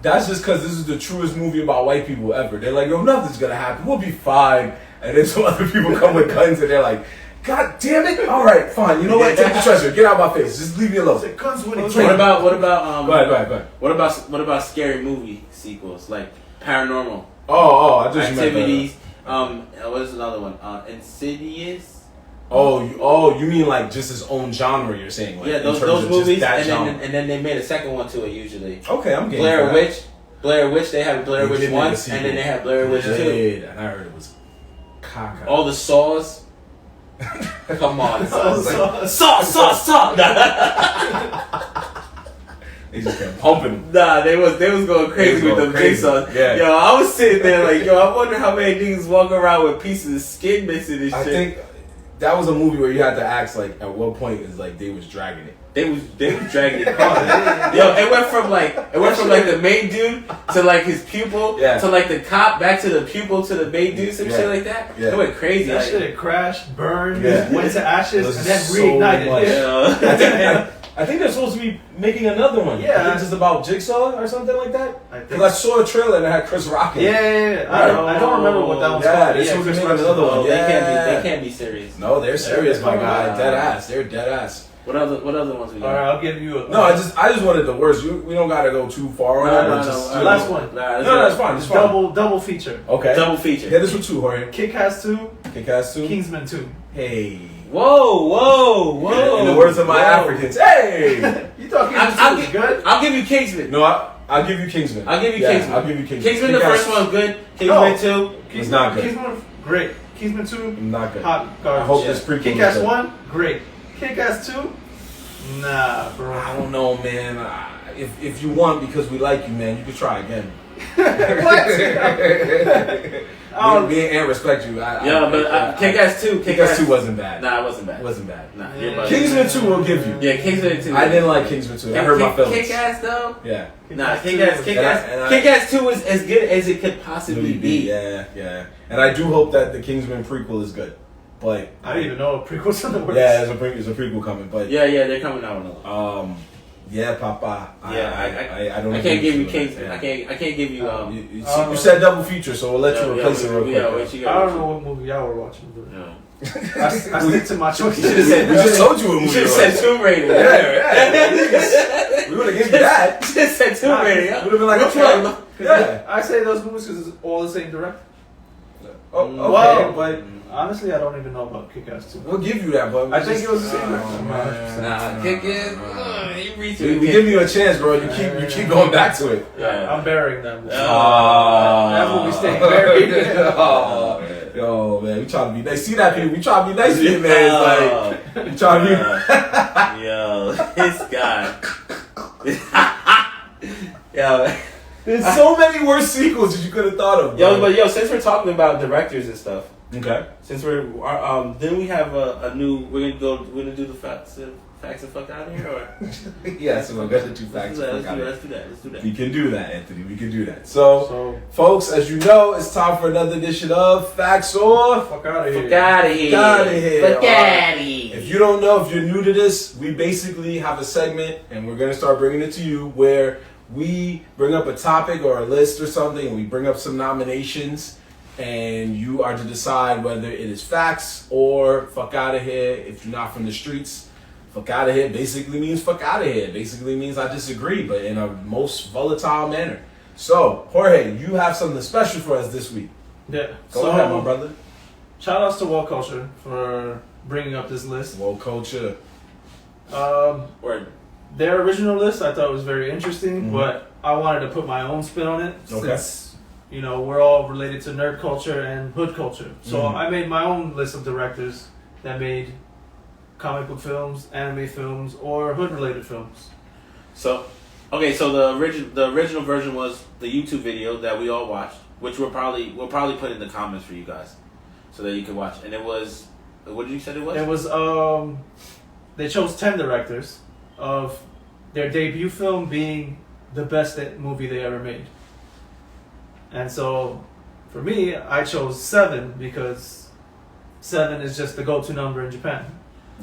that's just because this is the truest movie about white people ever. They're like, yo, nothing's gonna happen. We'll be fine. And then some other people come with guns and they're like, God damn it! All right, fine. You know what? Take the treasure. Get out of my face. Just leave me alone.
Guns winning.
What about
Go ahead.
What about scary movie sequels like Paranormal?
I just
Activities. What is another one? Insidious.
You mean like just his own genre? You're saying, like,
yeah, those movies, and then they made a second one to it usually.
Okay, I'm getting
Blair Witch. They have Blair Witch 1, and then they have Blair Witch 2.
Yeah, and I heard it was caca.
All the Saws. Come on, Saw.
They just kept pumping them.
Nah, they was going crazy with them jigsaws.
Yeah.
Yo, I was sitting there like, I wonder how many niggas walk around with pieces of skin missing and shit.
I think that was a movie where you had to ask, like, at what point is like they was dragging it.
They was dragging it. Yo, it went from like the main dude to like his pupil to like the cop back to the pupil to the main dude, some shit like that. Yeah. It went crazy.
That shit had crashed, burned, went to ashes, and then reignited.
I think they're supposed to be making another one.
Yeah.
I think it's about Jigsaw or something like that. Because I saw a trailer and it had Chris Rock in it.
Yeah. I don't remember what that was called.
They're supposed to be making another one.
They can't be serious.
No, they're serious, my guy. Dead ass. They're dead ass.
What other ones we got?
Alright, I'll give you a...
No, I just wanted the worst. We don't gotta go too far on that.
Last one.
That's fine.
Double feature.
Okay.
Double feature.
Yeah, this one too, Jorge.
Kick-Ass 2. Kingsman 2.
Hey.
Whoa.
In the words of my Africans, hey!
You thought Kingsman 2 was good?
I'll give you Kingsman.
No, I'll give you Kingsman.
Kingsman, the first one was good. Kingsman 2.
It's not good.
Kingsman, great. Kingsman 2,
not good.
Hot garbage.
I hope this prequel.
Kick-Ass 1, great. Kick-Ass 2, nah, bro.
I don't know, man. If you want, because we like you, man, you can try again.
What?
Me and Ant respect you.
Kick-Ass 2.
Kick-Ass 2 wasn't bad.
Nah, it wasn't bad.
Nah.
Yeah.
Kingsman 2 will give you.
Yeah, Kingsman 2.
I didn't like Kingsman 2. I hurt my feelings.
Kick-Ass though?
Yeah.
Nah, Kick-Ass 2 is as good as it could possibly be.
Yeah. And I do hope that the Kingsman prequel is good. But
I didn't even know a prequel's in the works.
Yeah, there's a prequel coming. But
yeah, they're coming out with another.
Yeah, Papa.
I don't. I can't give you Kingsman. Yeah. I can't give you.
You said double feature, so we'll let you replace it real quick.
I don't know what movie y'all were watching. But I stick to my choice.
We just told you a movie.
You should have said Tomb Raider.
We would have given you that.
You just said Tomb Raider.
Would have been like, okay.
Yeah, I say those movies because it's all the same director.
Okay, but
honestly, I don't even know about Kick-Ass 2.
We'll give you that, but
I think it was the same director.
Nah, Kick-Ass.
We give you a chance, bro. You keep going back to it.
Yeah, I'm burying them.
That
movie staying buried.
Yo, man, we trying to be nice. See that, people? We trying to be nice to you, man. It's like, we trying to be...
Yo, this guy. Yo.
There's so many worse sequels that you could have thought of, bro.
Yo, since we're talking about directors and stuff.
Okay.
Since then we have a new... We're gonna do the facts and fuck out of here, or?
Yeah, so we're gonna do facts and fuck out of here.
Let's do that.
We can do that, Anthony. We can do that. So, folks, as you know, it's time for another edition of Facts or
Fuck out of here.
Fuck out of here.
If you don't know, if you're new to this, we basically have a segment, and we're gonna start bringing it to you, where we bring up a topic or a list or something, and we bring up some nominations, and you are to decide whether it is facts or fuck out of here. If you're not from the streets, fuck out of here basically means fuck out of here. Basically means I disagree, but in a most volatile manner. So, Jorge, you have something special for us this week.
Yeah.
Go ahead, my brother.
Shout outs to World Culture for bringing up this list.
World Culture.
Their original list I thought was very interesting, but I wanted to put my own spin on it since, we're all related to nerd culture and hood culture. So I made my own list of directors that made comic book films, anime films, or hood-related films.
So the original version was the YouTube video that we all watched, which we'll probably put in the comments for you guys. so that you could watch. And it was, what did you say it was?
It was they chose 10 directors of their debut film being the best movie they ever made. And so, for me, I chose 7 because 7 is just the go-to number in Japan.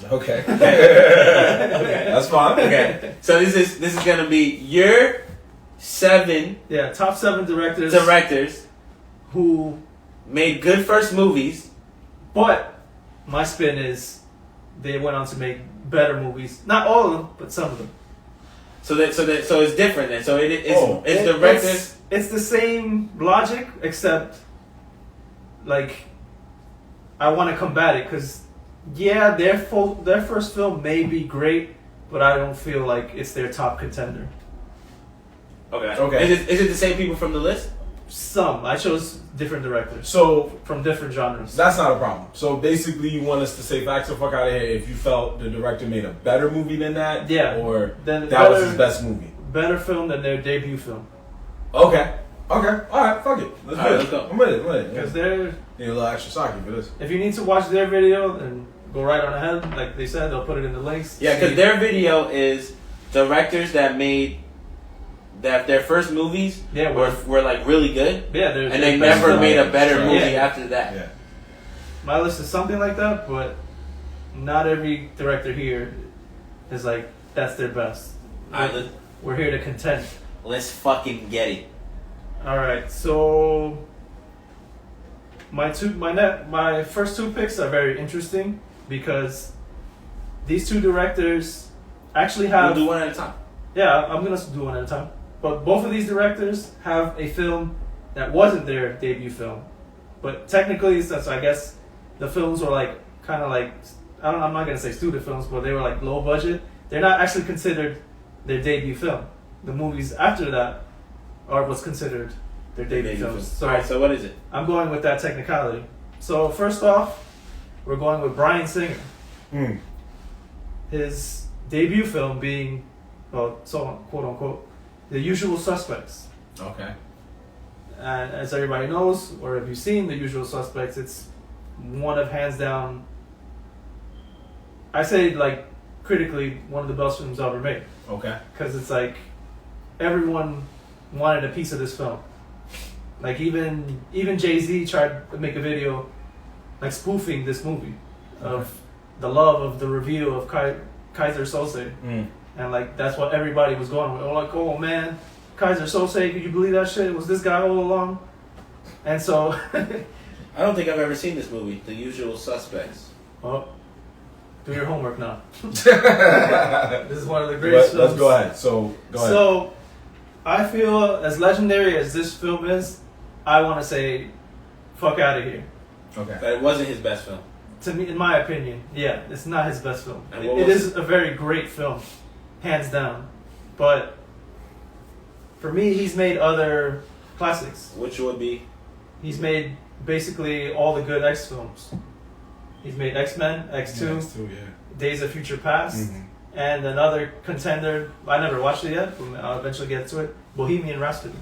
Okay. Okay. That's fine.
Okay. So this is gonna be your 7.
Yeah, top 7 directors.
Directors
who
made good first movies.
But my spin is they went on to make better movies. Not all of them, but some of them.
So it's different then. So it's directors.
It's the same logic, except like I want to combat it because their first film may be great, but I don't feel like it's their top contender.
Okay. Is it the same people from the list?
Some. I chose different directors.
So
from different genres.
That's not a problem. So basically, you want us to say facts the fuck out of here if you felt the director made a better movie than that, or that was his best movie.
Better film than their debut film.
Okay. All right. Fuck it. Let's go. I'm ready.
Because they're
need a little extra sake for this.
If you need to watch their video, then go right on ahead. Like they said, they'll put it in the links.
Yeah, because their video is directors that made their first movies were like really good.
Yeah,
and they never made a better movie after that.
Yeah.
My list is something like that, but not every director here is like that's their best. We're here to contend.
Let's fucking get it.
All right, so my first 2 picks are very interesting because these 2 directors actually have.
We'll do one at a time.
Yeah, I'm gonna do one at a time. But both of these directors have a film that wasn't their debut film, but technically, since I guess the films were like kind of like I'm not gonna say student films, but they were like low budget. They're not actually considered their debut film. The movies after that are what's considered their debut films. So,
alright, so what is it?
I'm going with that technicality. So first off, we're going with Bryan Singer. His debut film being, quote unquote, The Usual Suspects.
Okay.
And as everybody knows, or have you seen The Usual Suspects, it's one of hands down, I say like critically, one of the best films ever made.
Okay.
Because it's like everyone wanted a piece of this film. Like even Jay-Z tried to make a video like spoofing this movie of the love of the review of Kaiser Sose. And like that's what everybody was going with. Like, oh man, Kaiser Sose, could you believe that shit? It was this guy all along? And so
I don't think I've ever seen this movie, The Usual Suspects.
Well, do your homework now. This is one of the greatest films.
Let's go ahead. Go ahead.
So, I feel as legendary as this film is, I want to say, fuck out of here.
Okay.
But it wasn't his best film.
To me, in my opinion, yeah, it's not his best film.
It
is a very great film, hands down. But for me, he's made other classics.
Which would be?
He's made basically all the good X films. He's made X-Men, X2, Days of Future Past, and another contender, I never watched it yet, but I'll eventually get to it, Bohemian Rhapsody.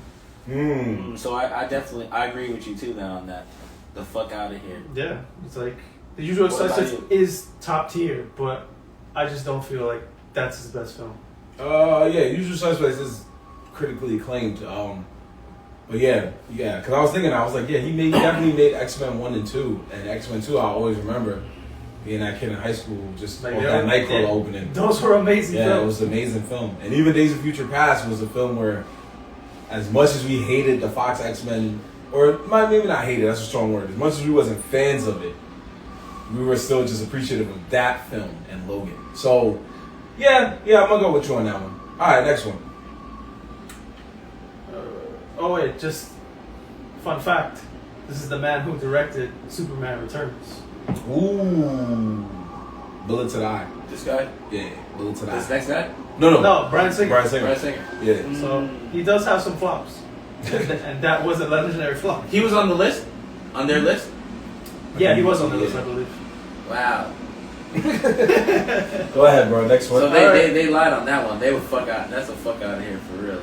So I definitely, I agree with you too now on that. The fuck out of here.
Yeah, it's like, The Usual Suspects is top tier, but I just don't feel like that's his best film.
Usual Suspects is critically acclaimed. But because I was like, he definitely made X-Men 1 and 2, and X-Men 2 I always remember being that kid in high school, just like that nightclub opening.
Those were amazing films.
Yeah, it was an amazing film. And even Days of Future Past was a film where, as much as we hated the Fox X-Men, or maybe not hated, that's a strong word, as much as we wasn't fans of it, we were still just appreciative of that film and Logan. So, I'm gonna go with you on that one. Alright, next one.
Just fun fact. This is the man who directed Superman Returns.
Ooh. Bullet to the eye.
This guy?
Yeah, bullet to the eye.
This next guy?
No, Bryan Singer.
Bryan Singer.
Yeah.
So, he does have some flops. And that was a legendary flop.
He was on the list? On their list?
Yeah, he was on the list, I believe.
Wow.
Go ahead, bro. Next one.
So they lied on that one. They would fuck out. That's a fuck out of here for real.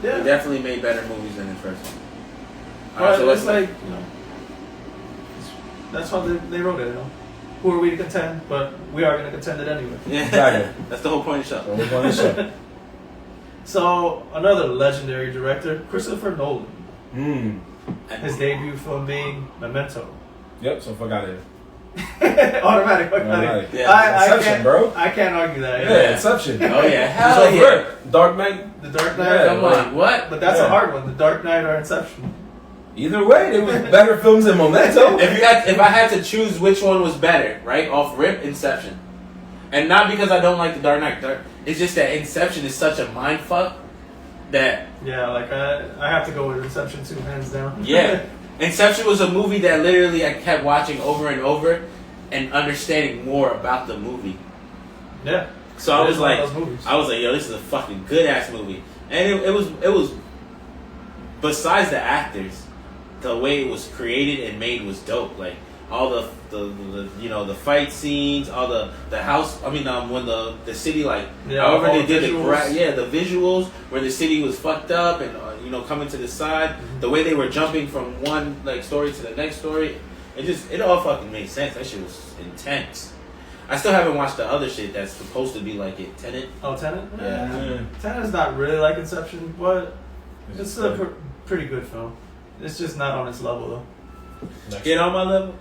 Yeah.
He definitely made better movies than his first one.
Alright, so it's like, That's how they wrote it. You know, who are we to contend? But we are going to contend it anyway.
Yeah,
Exactly.
that's the whole point of the show.
So another legendary director, Christopher Nolan. His debut film being Memento.
Yep. So fuck out of here.
Automatic.
Yeah.
Inception, bro.
I can't argue that.
Yeah, Inception.
Oh yeah, hell yeah.
Dark Knight.
The Dark Knight.
Yeah,
Come on, what?
But that's a hard one. The Dark Knight or Inception.
Either way, they were better films than Memento.
If I had to choose which one was better, right off rip, Inception, and not because I don't like the Dark Knight. It's just that Inception is such a mind fuck that.
Yeah, like I have to go with Inception too, hands down.
Yeah, Inception was a movie that literally I kept watching over and over, and understanding more about the movie.
Yeah.
So I was like, yo, this is a fucking good ass movie, and it was. Besides the actors, the way it was created and made was dope. Like all the the fight scenes, all the house. I mean, when the city however they did the visuals where the city was fucked up and coming to the side, the way they were jumping from one story to the next story, it all fucking made sense. That shit was intense. I still haven't watched the other shit that's supposed to be like it. Tenet.
Oh, Tenet.
Yeah.
Tenet's not really like Inception, but it's a pretty good film. It's just not on its level though.
Get on my level.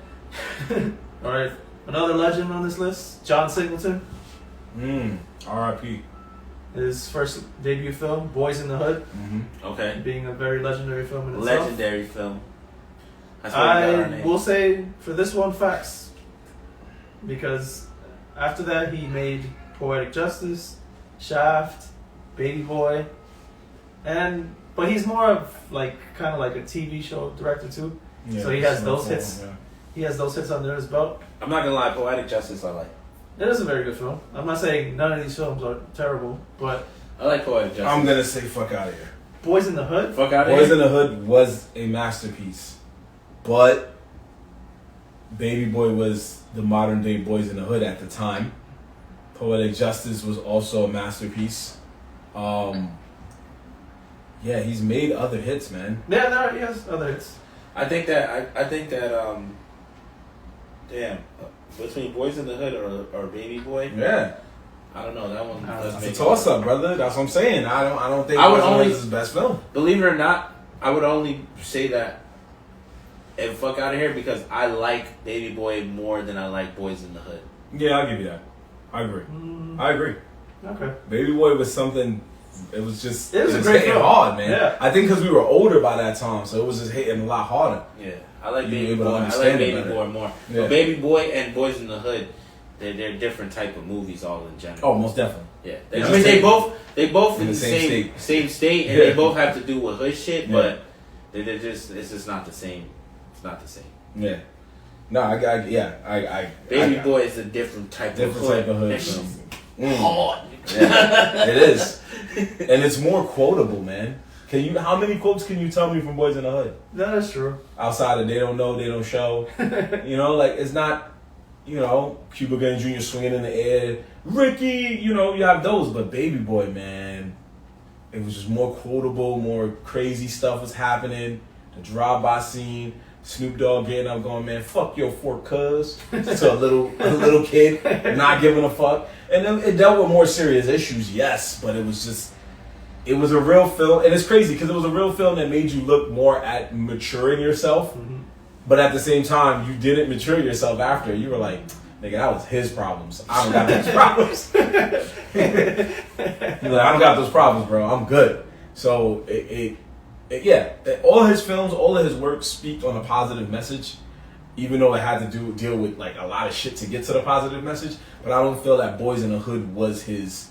All right, another legend on this list, John Singleton.
R.I.P.
His first debut film, Boys in the Hood.
Okay.
Being a very legendary film in itself.
Legendary film.
I will say for this one, facts. Because after that, he made Poetic Justice, Shaft, Baby Boy, but he's more of kind of like a TV show director too. Yeah, so he has those hits. Yeah. He has those hits under his belt.
I'm not gonna lie, Poetic Justice I like.
It is a very good film. I'm not saying none of these films are terrible, but
I like Poetic Justice.
I'm gonna say fuck out of here.
Boys in the Hood.
Fuck out of here.
Boys in the Hood was a masterpiece, but Baby Boy was the modern day Boys in the Hood at the time. Poetic Justice was also a masterpiece. Yeah, he's made other hits, man.
Yeah, he has other hits.
I think that damn, between Boys in the Hood or Baby Boy.
Yeah.
I don't know, that one.
That's a toss up, brother. That's what I'm saying. I don't think Boys in the Hood is his best film.
Believe it or not, I would only say that and fuck out of here because I like Baby Boy more than I like Boys in the Hood.
Yeah, I'll give you that. I agree. I agree.
Okay.
Baby Boy was something. It was
a great
hitting
film.
hard, man.
Yeah.
I think because we were older by that time, so it was just hitting a lot harder.
Yeah, I like Baby
able
Boy.
to
I
understand
like Baby
it better.
Boy more.
Yeah.
But Baby Boy and Boys in the Hood, they're different type of movies all in general.
Oh, most definitely.
Yeah, I mean they both in the
same
state, and they both have to do with hood shit, but it's just not the same. It's not the same.
Yeah. No, I
Baby Boy is a different type of hood. Hard.
Yeah, it is, and it's more quotable, man. How many quotes can you tell me from Boys in the Hood?
That is true.
Outside of they don't know, they don't show. It's not, Cuba Gooding Jr. swinging in the air. Ricky, you have those, but Baby Boy, man, it was just more quotable, more crazy stuff was happening. The drive-by scene, Snoop Dogg getting up going, man, fuck your fork cuz, to a little kid, not giving a fuck. And then it dealt with more serious issues, yes, but it was a real film, and it's crazy because it was a real film that made you look more at maturing yourself, but at the same time, you didn't mature yourself after. You were like, nigga, that was his problems. I don't got those problems. You're like, I don't got those problems, bro. I'm good. So, all his films, all of his work speak on a positive message, even though it had to deal with a lot of shit to get to the positive message. But I don't feel that Boys in the Hood was his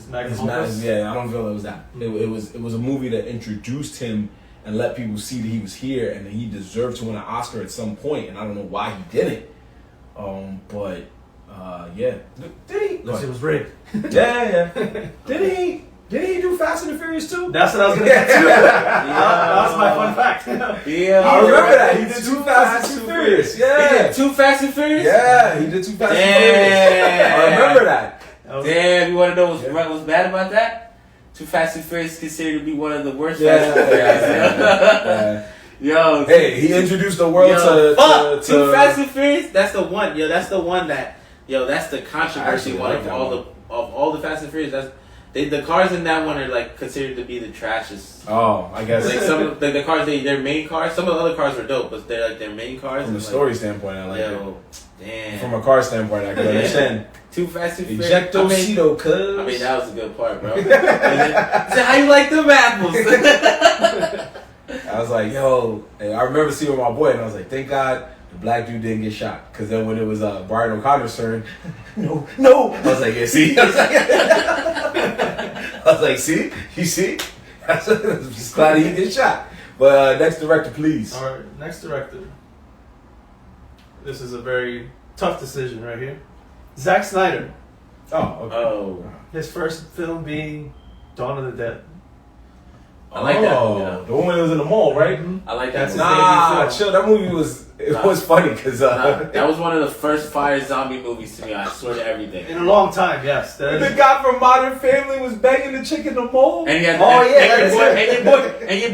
magnum opus. Yeah, I don't feel it was that. It was a movie that introduced him and let people see that he was here and that he deserved to win an Oscar at some point. And I don't know why he didn't. Yeah. Did he?
Because it was rigged.
Yeah. Did he do Fast and the Furious 2?
That's what I was going to get to. That's my fun fact.
Yeah.
I remember that. He did 2 Fast and Furious. Yeah.
He did 2 Fast and Furious?
Yeah, he did 2 Fast and Furious. I remember that.
Damn, you want to know what's bad about that? 2 Fast and Furious is considered to be one of the worst Fast and Furious. Yo,
hey, he introduced the world to
Too Fast and Furious. That's the one. Yo, that's the one that. Yo, that's the controversy one of all the Fast and Furious. That's the cars in that one are like considered to be the trashiest.
Oh, I guess
like some of the cars, their main cars. Some of the other cars were dope, but they're like their main cars.
From a story standpoint, I like it.
Damn.
From a car standpoint, I can understand.
Too Fast and Furious.
Ejectocito, cuz.
I mean, that was a good part, bro. So how you like them apples?
I was like, yo, and I remember seeing with my boy, and I was like, thank God the black dude didn't get shot. Because then when it was Brian O'Connor's turn, no. I was like, yeah, see? I was like, see? You see? I'm just glad he didn't get shot. But next director, please.
All right, next director. This is a very tough decision right here. Zack Snyder.
Oh, okay.
Oh.
His first film being Dawn of the Dead.
I like that movie, though.
The one that was in the mall, right?
I like that movie.
Nah, chill. That movie was funny because
that was one of the first fire zombie movies to me. I swear to everything.
In a long time, yes.
The guy from Modern Family was banging the chick in the mall.
And your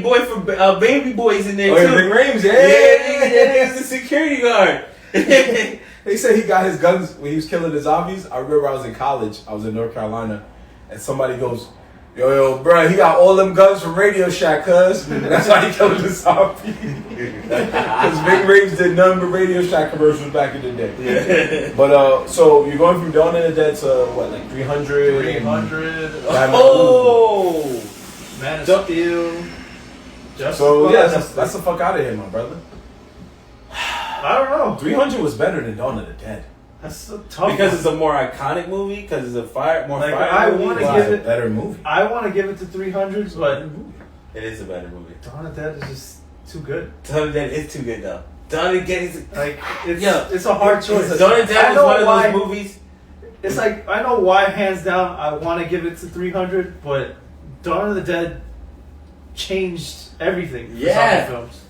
boy from Baby Boys in there too.
Ving Rhames,
yeah, he's a security guard.
They said he got his guns when he was killing the zombies. I remember I was in college. I was in North Carolina, and somebody goes, Yo, bro, he got all them guns from Radio Shack, cuz. That's why he killed the zombie. Because Ving Rhames did none but Radio Shack commercials back in the day.
Yeah.
But, so you're going from Dawn of the Dead to, what, like 300?
300.
Oh!
Man of Steel.
So, yeah, that's the fuck out of here, my brother.
I don't know.
300 was better than Dawn of the Dead.
That's so tough.
Because it's a more iconic movie. Because it's a fire movie.
I want to give it
a better movie.
I want to give it to 300, but
it is a better movie.
Dawn of the Dead is just too good.
Dawn of the Dead is too good though. Dawn of the Dead is
like it's a hard choice.
Dawn of the Dead was one of those movies.
It's like I know why, hands down, I want to give it to 300, but Dawn of the Dead changed everything for zombie films.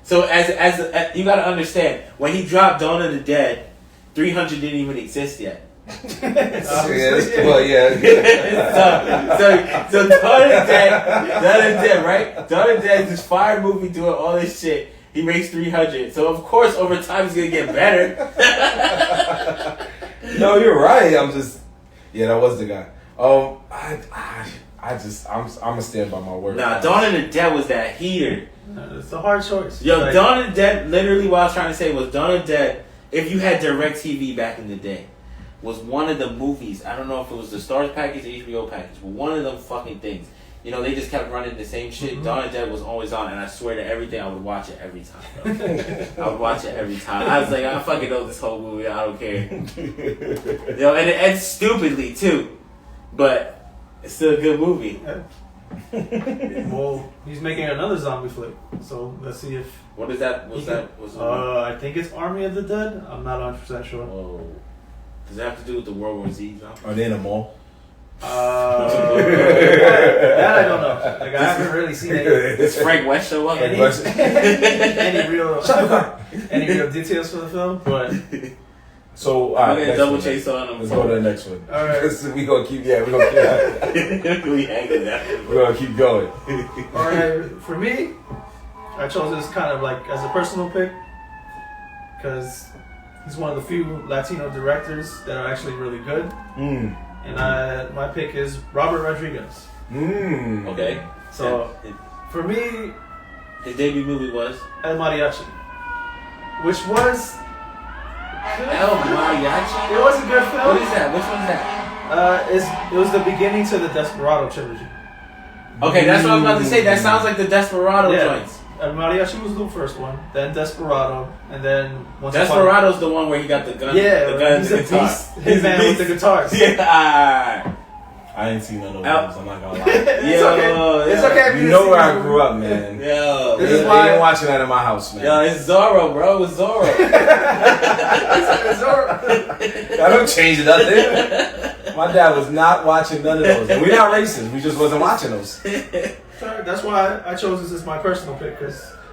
So as you got to understand, when he dropped Dawn of the Dead, 300 didn't even exist yet.
So
Dawn of the Dead, right? Dawn of the Dead is this fire movie doing all this shit. He makes 300. So of course over time it's gonna get better.
No, you're right. That was the guy. I'm gonna stand by my word.
Nah, Dawn of the Dead was that heater.
It's a hard choice.
Yo, Dawn of the Dead, literally what I was trying to say was Dawn of the Dead, if you had DirecTV back in the day, was one of the movies. I don't know if it was the Stars package or HBO package, but one of them fucking things. You know, they just kept running the same shit. Mm-hmm. Dawn of the Dead was always on, and I swear to everything, I would watch it every time. I would watch it every time. I was like, I fucking know this whole movie. I don't care. You know, and it ends stupidly too, but it's still a good movie.
Yeah. Well, he's making another zombie flick, so let's see if.
What is that? What's that?
I think it's Army of the Dead. I'm not 100% sure.
Oh. Does that have to do with the World War Z zombie?
Are they in a mall?
That I don't know. Like I haven't really seen it.
Does Frank West show up?
Any real details for the film, but.
So,
I'm gonna double chase on them.
Let's go to the next one.
All right.
We're gonna keep going.
All right, for me, I chose this kind of like as a personal pick because he's one of the few Latino directors that are actually really good. And my pick is Robert Rodriguez.
Okay.
So, for me,
his debut movie was
El Mariachi, which was.
El Mariachi?
It was a good film.
What is that? Which one's that?
It was the beginning to the Desperado trilogy.
Okay, that's what I was about to say. That sounds like the Desperado joints.
El Mariachi was the first one, then Desperado, and then...
Desperado's the one where he got the gun.
Yeah,
the gun
he's
and
a
the guitar.
beast. Hitman with the guitars.
Yeah.
I ain't seen none of those. I'm not gonna lie.
It's okay.
You know where I grew up, man.
Yo,
this is why
they ain't watching that in my house, man.
Yo, it's Zorro, bro. It's Zorro.
It's Zorro.
I don't change nothing. My dad was not watching none of those. And we're not racist. We just wasn't watching those.
That's why I chose this as my personal pick. All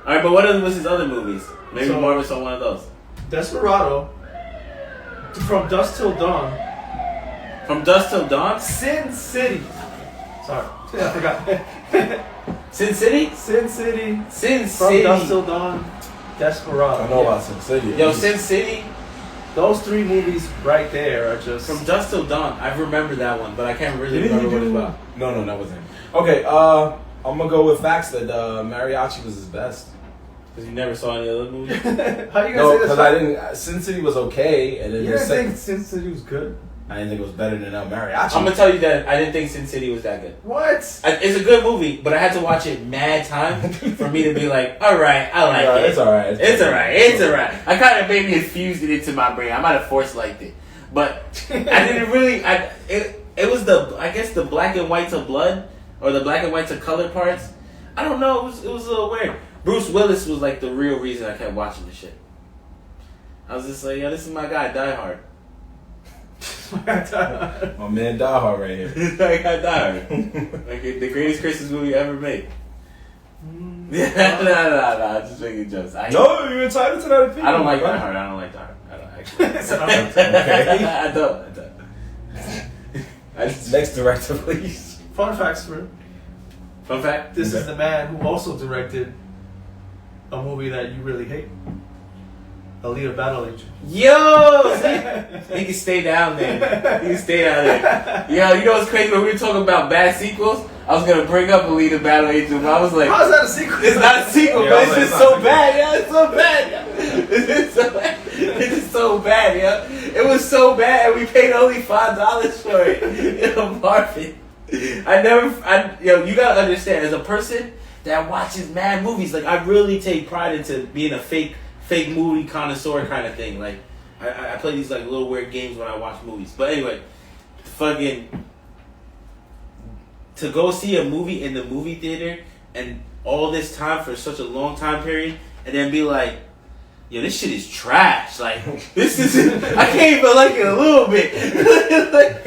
right, but what was his other movies? Maybe Marvin saw one of those.
Desperado, From Dusk Till Dawn.
From Dusk Till Dawn?
Sin City. Sorry, I forgot.
Sin City?
Sin City.
Sin
From
City.
Dusk Till Dawn. Desperado.
I know about Sin City.
Yo, Sin City.
Those three movies right there are just...
From Dusk Till Dawn. I remember that one, but I can't really remember what it's about.
No, that wasn't him. Okay, I'm gonna go with facts that Mariachi was his best.
Because you never saw any other movies?
How you gonna
No,
say
because
this?
I didn't. Sin City was okay, and then
You
the
didn't
second.
think Sin City was good?
I didn't think it was better than Mariachi.
I'm gonna tell you that I didn't think Sin City was that good.
What?
It's a good movie, but I had to watch it mad time for me to be like, alright, I like it.
It's alright.
It's alright. I kind of maybe infused it into my brain. I might have force liked it. But I didn't really, it was I guess the black and white to blood, or the black and white to color parts. I don't know, it was a little weird. Bruce Willis was like the real reason I kept watching the shit. I was just like, yo, this is my guy, Die Hard.
My man Die Hard right here.
I got Die Hard. Like the greatest Christmas movie ever made. No, I'm just making jokes.
No, you're entitled to that opinion.
I don't like
bro.
Die Hard. I don't like Die Hard. I don't actually.
Okay.
I don't.
Next director, please.
Fun facts for
Fun fact.
this is the man who also directed a movie that you really hate. Alita Battle Angel.
Yo! He can stay down there. He can stay down there. Yo, you know what's crazy? When we were talking about bad sequels, I was gonna bring up Alita Battle Angel, but I was like,
How is that a sequel?
it's not a sequel,
Yeah,
but
I
it's
was like,
just
it's
so
not a
bad, yo. It's so bad, yo. It's so bad. It's so bad, yo. It was so bad, and we paid only $5 for it. Yo, Marvin. Yo, you gotta understand, as a person that watches mad movies, like, I really take pride into being a fake movie connoisseur kind of thing. Like, I play these, like, little weird games when I watch movies. But anyway, fucking, to go see a movie in the movie theater and all this time for such a long time period, and then be like, yo, this shit is trash. Like, this is, I can't even like it a little bit. Like,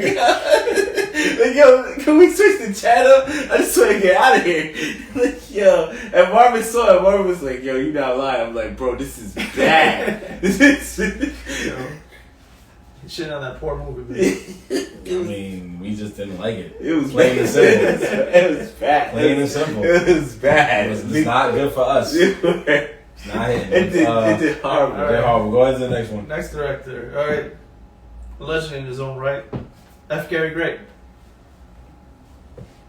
yo, can we switch the channel? I just want to get out of here. Like, yo, and Marvin saw it. Marvin was like, yo, you not lying. I'm like, bro, this is bad. This is,
Shit on that poor movie, man.
I mean, we just didn't like it.
it was
Plain and simple.
It was bad.
Plain and simple.
It was bad.
It's not good for us. It's not hitting.
It did horrible.
It did horrible. Go ahead to the next one.
Next director. All right. A legend in his own right. F. Gary Gray.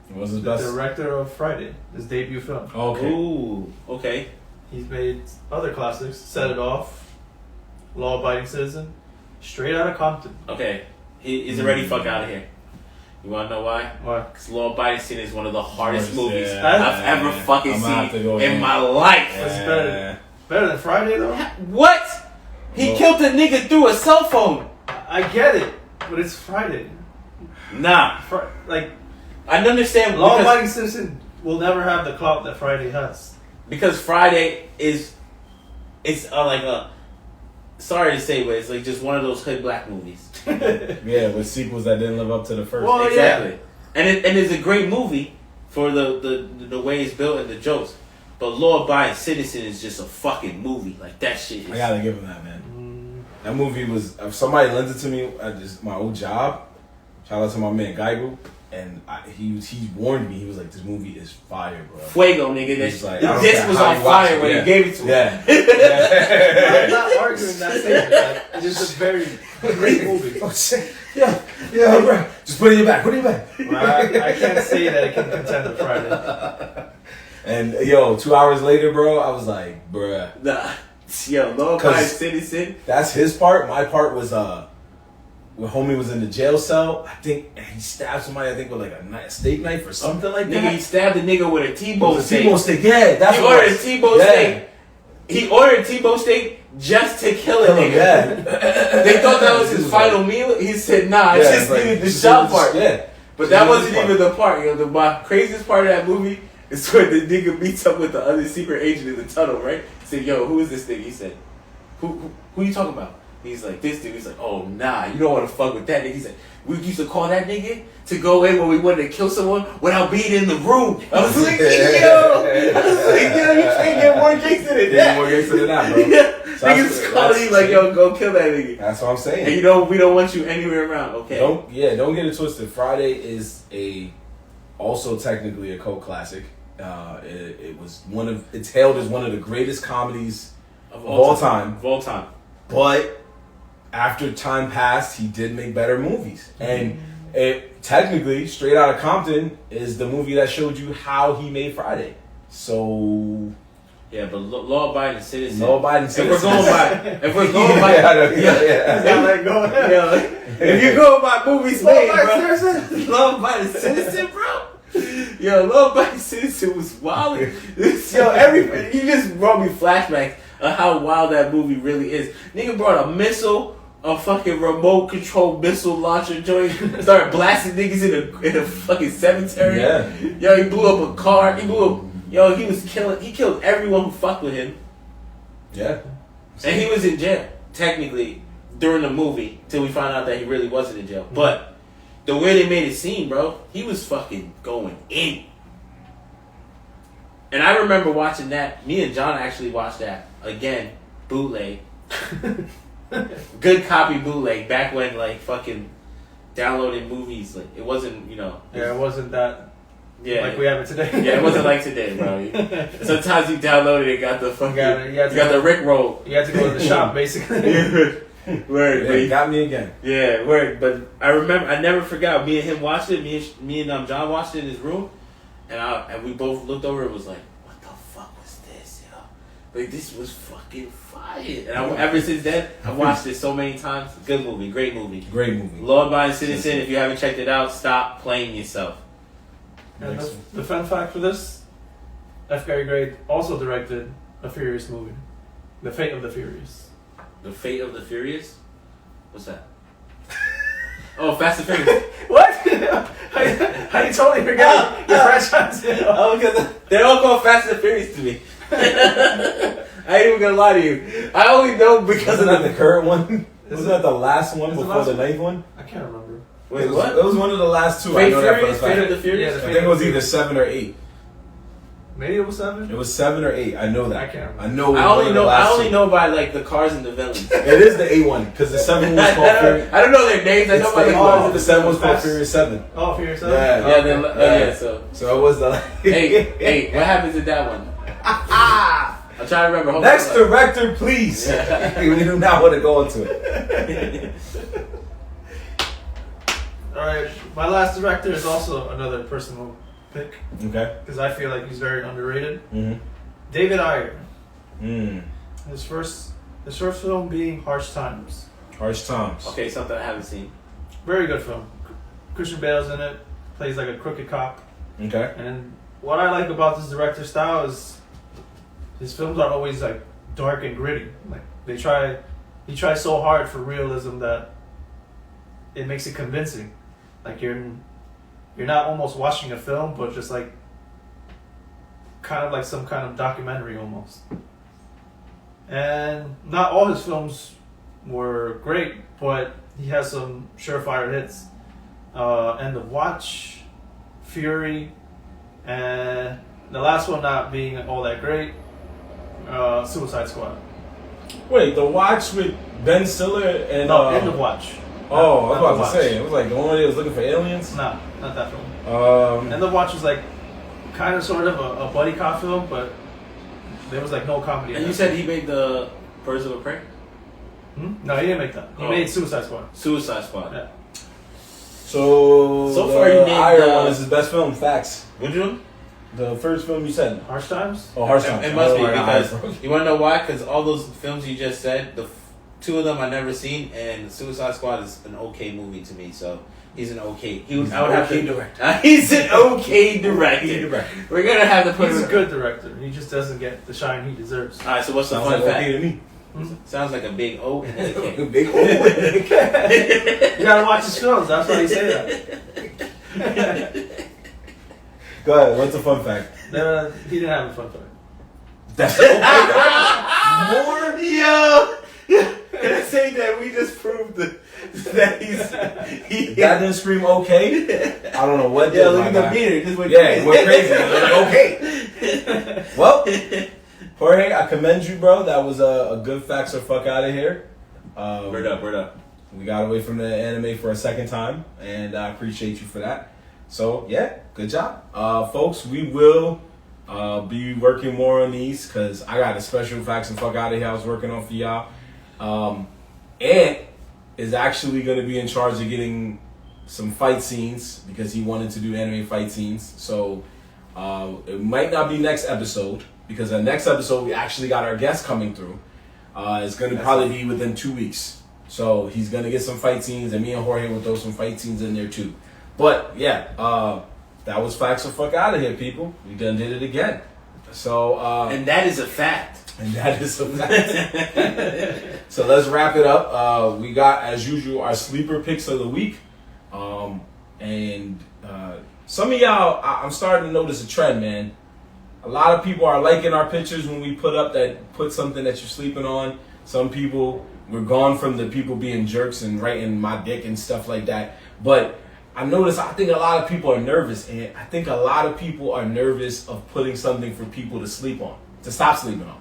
What was his
The
best?
director of Friday. His debut film.
Okay.
Ooh, okay.
He's made other classics. Set It Off. Law Abiding Citizen. Straight Outta Compton.
Okay. He's already fuck out of here. You wanna know why?
Why?
Because Law Abiding Citizen is one of the hardest
Hardest,
movies
yeah.
I've ever fucking
I'm gonna have to
seen
go
in
in.
my life.
What's better than Friday, though?
What? He
Well-
killed a nigga through a cell phone.
I get it, but it's Friday.
Nah.
Like,
I understand
Law
because,
Abiding Citizen will never have the clout that Friday has.
because Friday is, it's like a, sorry to say, but it's like just one of those hood black movies.
Yeah, with sequels that didn't live up to the first.
Well,
Exactly.
yeah.
And it's a great movie for the way it's built and the jokes. But Law Abiding Citizen is just a fucking movie. Like, that shit is...
I gotta give him that, man. That movie was. If somebody lent it to me at my old job, shout out to my man Geigo, and he warned me. He was like, "This movie is fire, bro."
Fuego, nigga.
He's like, I
This
don't
disc
care
was
how
on
you watch
fire
it,
when
yeah.
he gave it to him.
Yeah.
I'm not arguing that statement. Like, it's just a very great movie.
Oh shit! Yeah, bro. Just put it in your back. Put it in your back.
I can't say that it can contend with Friday.
And yo, 2 hours later, bro, I was like, bruh.
Nah. Yo, Law Abiding Citizen.
That's his part. My part was when homie was in the jail cell. I think he stabbed somebody. I think with like a steak knife or something like that.
Nigga, he stabbed a nigga with a T-bone steak.
T-bone steak. Yeah, that's
He
what
ordered
it
a
was.
T-bone
Yeah.
steak. He ordered a T-bone steak just to kill a nigga.
Yeah.
They thought that was his final meal. He said, nah, I just needed the shot part.
Yeah.
But that wasn't even the part. Yo, my craziest part of that movie is where the nigga meets up with the other secret agent in the tunnel, right? He said, yo, who is this nigga? He said, who you talking about? He's like, this dude. He's like, oh, nah, you don't want to fuck with that nigga. He's like, we used to call that nigga to go in when we wanted to kill someone without being in the room. I was like, yo, you can't get more gangster than that.
More gangster than that, bro.
Yeah.
So
Niggas calling you like, yo, go kill that nigga.
That's what I'm saying.
And we don't want you anywhere around, okay?
Don't get it twisted. Friday is also technically a cult classic. It's hailed as one of the greatest comedies of all time.
Of all time.
But after time passed, he did make better movies. And it technically, Straight Outta Compton is the movie that showed you how he made Friday. So
yeah, but law-abiding citizen.
Law-abiding citizen.
If we're going by, if you go by movies made, bro, law-abiding citizen, bro. Yo, law-abiding citizen was wild. Yo, you just brought me flashbacks of how wild that movie really is. Nigga brought a missile, a fucking remote control missile launcher joint, started blasting niggas in a fucking cemetery.
Yeah.
Yo, he blew up a car. He killed everyone who fucked with him.
Yeah.
And he was in jail, technically, during the movie, till we found out that he really wasn't in jail. But the way they made it seem, bro, he was fucking going in. And I remember watching that. Me and John actually watched that again, bootleg. Good copy bootleg, back when like fucking downloading movies, like it wasn't,
it wasn't that like we have it today.
Yeah, it wasn't like today, bro. Sometimes you downloaded it, got the fucking you got the Rick roll.
You had to go to the shop basically.
Word, but he got me again.
Yeah, word. But I remember, I never forgot. Me and him watched it. Me and John watched it in his room, and we both looked over and was like, "What the fuck was this, yo? Like this was fucking fire." And ever since then, I've watched it so many times. Good movie, great movie,
great movie.
Law-abiding citizen. If you haven't checked it out, stop playing yourself.
And the fun fact for this, F. Gary Gray also directed a Furious movie, The Fate of the Furious.
The Fate of the Furious? What's that? Oh, Fast and Furious.
What? How you totally forget your franchise?
Oh, because they're all called Fast and Furious to me. I ain't even gonna lie to you. I only know because
of the current one. Wasn't that the last one before the ninth one?
I can't remember.
Wait, what? It was one of the last two.
Fate of the Furious?
I think it was either 7 or 8.
Maybe it was 7?
It was 7 or 8. I know that.
I can't remember.
I only know by like the cars and the villains.
It is the 8 one because the 7 was called Furious.
I don't know their names. I know by the cars.
The 7 was called Furious 7.
Oh, Furious 7?
Yeah. So it was the.
Hey, what happens in that one? I'm trying to remember.
Next director, please. We do not want to go into it.
Alright, my last director is also another personal pick.
Okay.
Because I feel like he's very underrated.
Mm-hmm.
David Ayer. His first film being Harsh Times.
Harsh Times.
Okay, something I haven't seen.
Very good film. Christian Bale's in it. Plays like a crooked cop.
Okay.
And what I like about this director's style is his films are always like dark and gritty. Like he tries so hard for realism that it makes it convincing. Like you're not almost watching a film, but just like kind of like some kind of documentary almost. And not all his films were great, but he has some surefire hits. End of Watch, Fury, and the last one not being all that great, Suicide Squad.
Wait, The Watch with Ben Stiller and
End of Watch.
I was about to say, it was like the one where they was looking for aliens?
Nah, not that film. End of Watch was like kind of sort of a buddy cop film, but there was like no comedy.
And you said he made the Birds of Prey?
No, he didn't make that. He made Suicide Squad.
Suicide Squad.
Yeah.
So
far you named
Iron one is his best film. Facts.
Which one?
The first film you said.
Harsh Times?
Oh, Harsh Times.
It must be because you want to know why? Because all those films you just said, the two of them I never seen, and Suicide Squad is an okay movie to me. So he's an okay. He's an okay director. He's an okay director. We're gonna have to put.
He's a good director. He just doesn't get the shine he deserves.
All right. So what's the fun fact? Okay to me. Sounds like a big O and a K.
Big O and a K.
You gotta watch his films. That's why he say that.
Go ahead. What's a fun fact?
He didn't have a fun fact.
That's okay.
More? Yo! Can I say that we just proved that that
didn't scream okay? I don't know what did.
Yeah, look at the meter. Just went
crazy. It went crazy. Okay. Well, Jorge, I commend you, bro. That was a good facts or fuck out of here.
Word up.
We got away from the anime for a second time, and I appreciate you for that. So, yeah, good job. Folks, we will Be working more on these because I got a special Facts and Fuck Out of Here I was working on for y'all. Ant is actually going to be in charge of getting some fight scenes because he wanted to do anime fight scenes. So it might not be next episode because the next episode we actually got our guest coming through. It's going to probably be within 2 weeks. So he's going to get some fight scenes and me and Jorge will throw some fight scenes in there too. But yeah, that was Facts or Fuck Out of Here, people. We done did it again. So
and that is a fact.
And that is a fact. So let's wrap it up. We got, as usual, our sleeper picks of the week. And some of y'all, I'm starting to notice a trend, man. A lot of people are liking our pictures when we put something that you're sleeping on. Some people, we're gone from the people being jerks and writing my dick and stuff like that. But I think a lot of people are nervous, and I think a lot of people are nervous of putting something for people to sleep on, to stop sleeping on.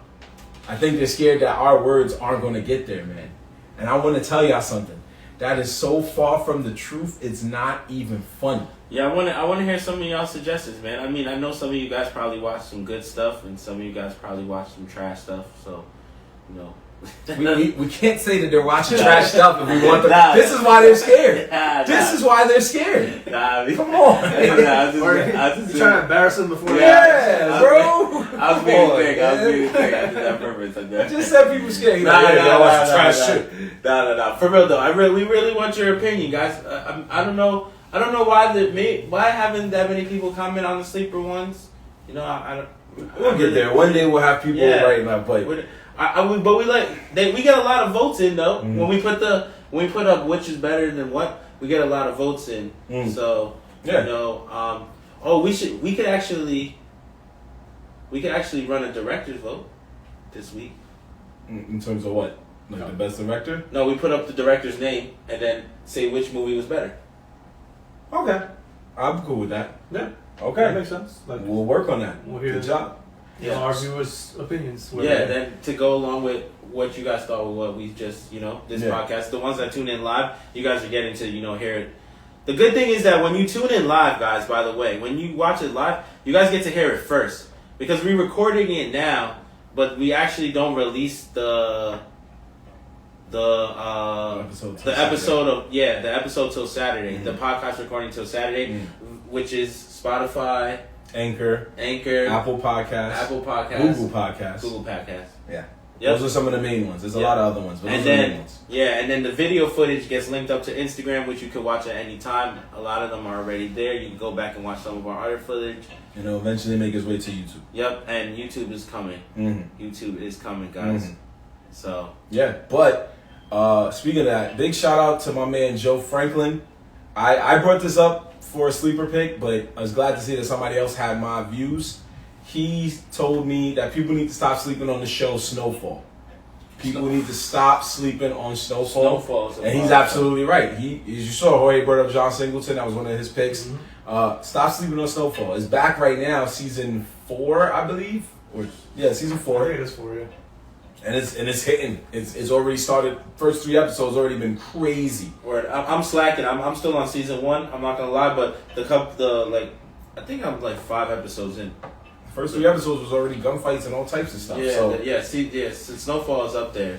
I think they're scared that our words aren't going to get there, man. And I want to tell y'all something. That is so far from the truth, it's not even funny.
Yeah, I want to hear some of y'all suggestions, man. I mean, I know some of you guys probably watch some good stuff, and some of you guys probably watch some trash stuff, so, you know.
we can't say that they're watching trash stuff if we want them. This is why they're scared. This is why they're scared. Come on.
I was just trying to embarrass them before.
Yeah, bro.
I was being thick. I did that purpose.
I just said people scared. Trash shit.
No. For real though, we really want your opinion, guys. I don't know why haven't that many people comment on the sleeper ones. You know,
we'll get there. One day we'll have people writing our butt.
But we get a lot of votes in though. Mm-hmm. When we put up which is better than what, we get a lot of votes in. Mm. So you know, we could actually run a director's vote this week.
In terms of what? Like the best director?
No, we put up the director's name and then say which movie was better.
Okay, I'm cool with that.
Yeah.
Okay,
that makes sense.
We'll work on that. Good job.
Yeah, our viewers' opinions.
Then to go along with what you guys thought with what we just, this podcast, the ones that tune in live, you guys are getting to, hear it. The good thing is that when you tune in live, guys, by the way, when you watch it live, you guys get to hear it first. Because we're recording it now, but we actually don't release the episode till Saturday. Mm-hmm. The podcast recording till Saturday, which is Spotify,
Anchor, Apple Podcasts, Google Podcasts. Yeah. Yep. Those are some of the main ones. There's a lot of other ones, but those are the main ones.
Yeah, and then the video footage gets linked up to Instagram, which you can watch at any time. A lot of them are already there. You can go back and watch some of our other footage.
Eventually make its way to YouTube.
Yep, and YouTube is coming. Mm-hmm. YouTube is coming, guys. Mm-hmm. So.
Yeah, but speaking of that, big shout out to my man Joe Franklin. I brought this up for a sleeper pick, but I was glad to see that somebody else had my views. He told me that people need to stop sleeping on the show Snowfall. People need to stop sleeping on Snowfall. And he's absolutely right. As you saw, Jorge brought up John Singleton. That was one of his picks. Mm-hmm. Stop sleeping on Snowfall. It's back right now, season 4, I believe. Season 4.
I think it is 4, yeah.
And it's hitting. It's already started. First 3 episodes already been crazy.
I'm slacking. I'm still on season 1. I'm not gonna lie, but I think I'm like 5 episodes in.
First 3 episodes was already gunfights and all types of stuff.
Snowfall is up there.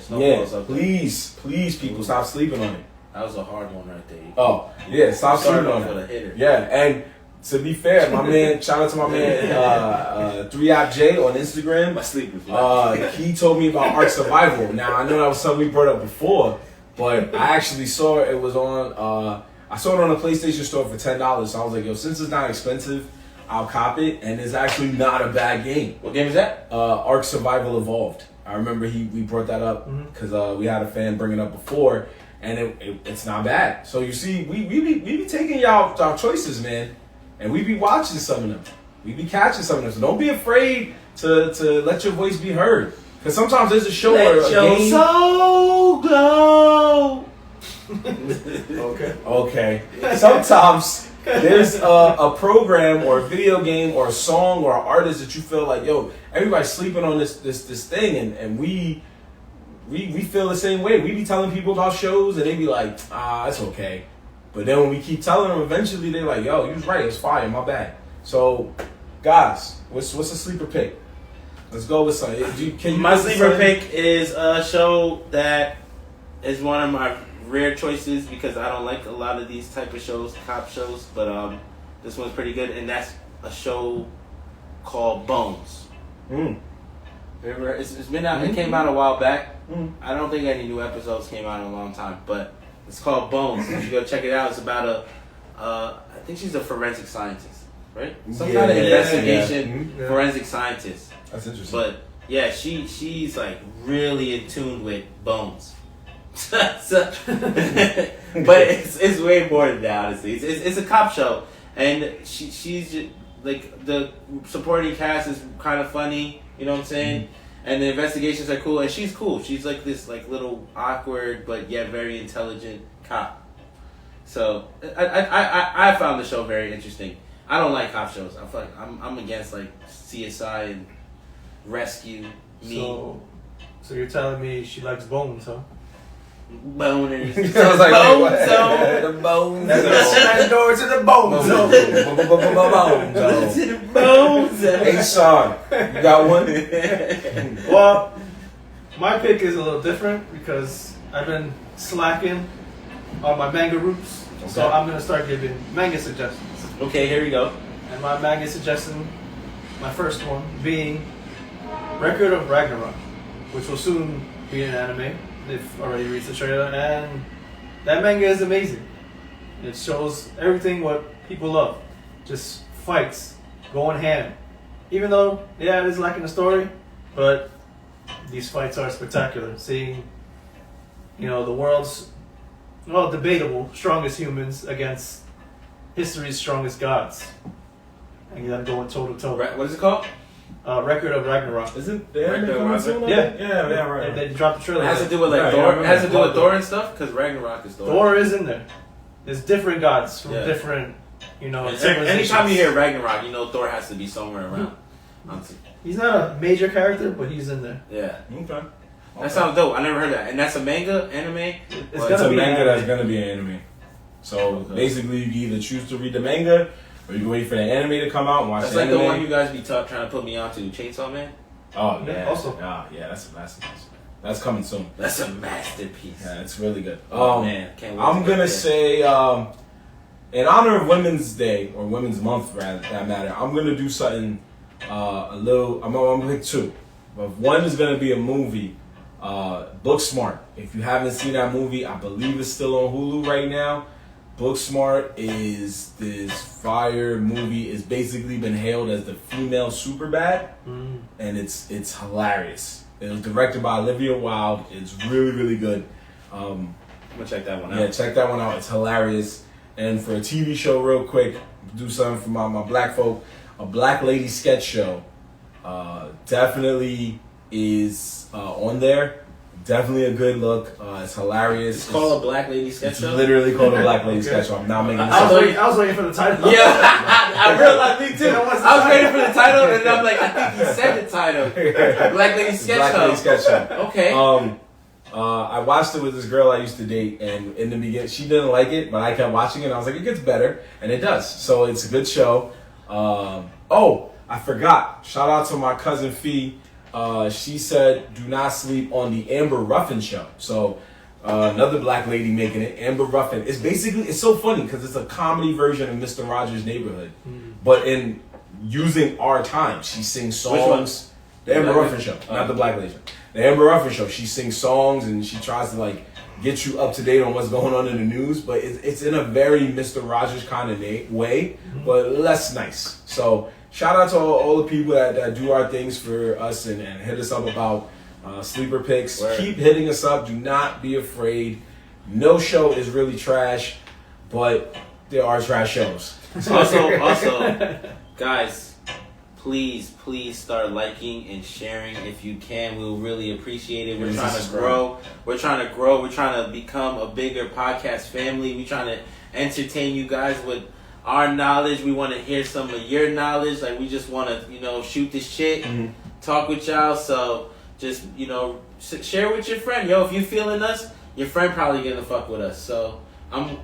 Please, people, stop sleeping on it.
That was a hard one right there.
Oh, yeah, stop sleeping on it.
With a hitter.
Yeah, and to be fair, my man, shout out to my man 3OpJ on Instagram.
My sleepers.
He told me about Ark Survival. Now, I know that was something we brought up before, but I actually saw it was on, I saw it on a PlayStation Store for $10. So I was like, yo, since it's not expensive, I'll cop it, and it's actually not a bad game.
What game is that?
Ark Survival Evolved. I remember we brought that up because we had a fan bring it up before, and it's not bad. So you see, we be taking y'all choices, man, and we be watching some of them. We be catching some of them. So don't be afraid to let your voice be heard, because sometimes there's a show where a game.
Soul glow.
Okay. Sometimes there's a program or a video game or a song or an artist that you feel like, yo, everybody's sleeping on this thing, and we feel the same way. We be telling people about shows and they be like, it's okay. But then when we keep telling them, eventually they're like, yo, you was right, it's fire, my bad. So guys, what's a sleeper pick? Let's go with something.
My sleeper pick is a show that is one of my rare choices because I don't like a lot of these type of shows, cop shows, but this one's pretty good, and that's a show called Bones. It's been out. It came out a while back. I don't think any new episodes came out in a long time, but it's called Bones. You should go check it out. It's about I think she's a forensic scientist, right? Some kind of investigation forensic scientist.
That's interesting.
But yeah, she's like really in tune with bones. But it's way more than that, honestly. It's a cop show, and she's just, like, the supporting cast is kind of funny. You know what I'm saying? And the investigations are cool, and she's cool. She's like this like little awkward but yet very intelligent cop. So I found the show very interesting. I don't like cop shows. I feel like I'm against like CSI and Rescue Me.
So you're telling me she likes bones, huh?
Boners.
Sounds like
Bone Zone.
The Bone
Let's go to the bone zone.
To the Bone Zone.
Hey, Sean, you got one?
Well, my pick is a little different because I've been slacking on my manga roots.
Okay.
So I'm going to start giving manga suggestions.
Okay, here we go.
And my manga suggestion, my first one, being Record of Ragnarok, which will soon be an anime. They've already released the trailer, and that manga is amazing. It shows everything what people love. Just fights, going ham. Even though, yeah, it is lacking a story, but these fights are spectacular. Seeing, the world's, debatable strongest humans against history's strongest gods. And them going toe to toe.
What is it called?
Record of Ragnarok.
Isn't the anime coming soon?
Yeah,
right.
They dropped the trailer.
It has to do with like Thor. It has to do with Thor and stuff because Ragnarok is Thor.
Thor is in there. There's different gods from different, civilizations.
Anytime you hear Ragnarok, Thor has to be somewhere around.
He's not a major character, but he's in there.
Yeah.
Okay.
That sounds dope. I never heard that. And that's a manga, anime?
It's a manga that's going to be an anime. So basically, you can either choose to read the manga, or you can wait for the anime to come out and watch the anime.
That's like the one you guys be trying to put me onto, Chainsaw Man?
Oh, yeah.
Also.
Yeah, that's a masterpiece. That's coming soon.
That's a masterpiece.
Yeah, it's really good.
Man, can't wait.
I'm going to say, in honor of Women's Day, or Women's Month, rather, that matter, I'm going to do something I'm going to pick two. But one is going to be a movie, Booksmart. If you haven't seen that movie, I believe it's still on Hulu right now. Booksmart is this fire movie. It's basically been hailed as the female Superbad, and it's hilarious. It was directed by Olivia Wilde. It's really, really good.
I'm gonna check that one out.
Yeah, check that one out. It's hilarious. And for a TV show, real quick, do something for my black folk. A Black Lady sketch show definitely is on there. Definitely a good look. It's hilarious.
It's called a Black Lady sketch show?
It's literally called a Black Lady sketch show. I'm not making this
I
up.
was waiting for the title.
Yeah, I realized me too. I was waiting for the title, and I'm like, I think he said the title. Black Lady sketch
Black
show.
Lady sketch show.
Okay.
I watched it with this girl I used to date, and in the beginning, she didn't like it, but I kept watching it, and I was like, it gets better, and it does. So it's a good show. I forgot. Shout out to my cousin Fee. She said, do not sleep on the Amber Ruffin show. So, another black lady making it, Amber Ruffin. It's so funny because it's a comedy version of Mr. Rogers' Neighborhood. But in using our time, she sings songs. The Amber Ruffin show, not the Black Lady show. The Amber Ruffin show, she sings songs and she tries to get you up to date on what's going on in the news, but it's in a very Mr. Rogers kind of way, but less nice. So, shout out to all the people that do our things for us and hit us up about sleeper picks.
Word. Keep
hitting us up. Do not be afraid. No show is really trash, but there are trash shows.
Also, guys, please start liking and sharing if you can. We'll really appreciate it. We're trying to grow. We're trying to become a bigger podcast family. We're trying to entertain you guys with our knowledge. We want to hear some of your knowledge. We just want to, shoot this shit, talk with y'all. So just, share with your friend. If you feeling us, your friend probably gonna fuck with us. So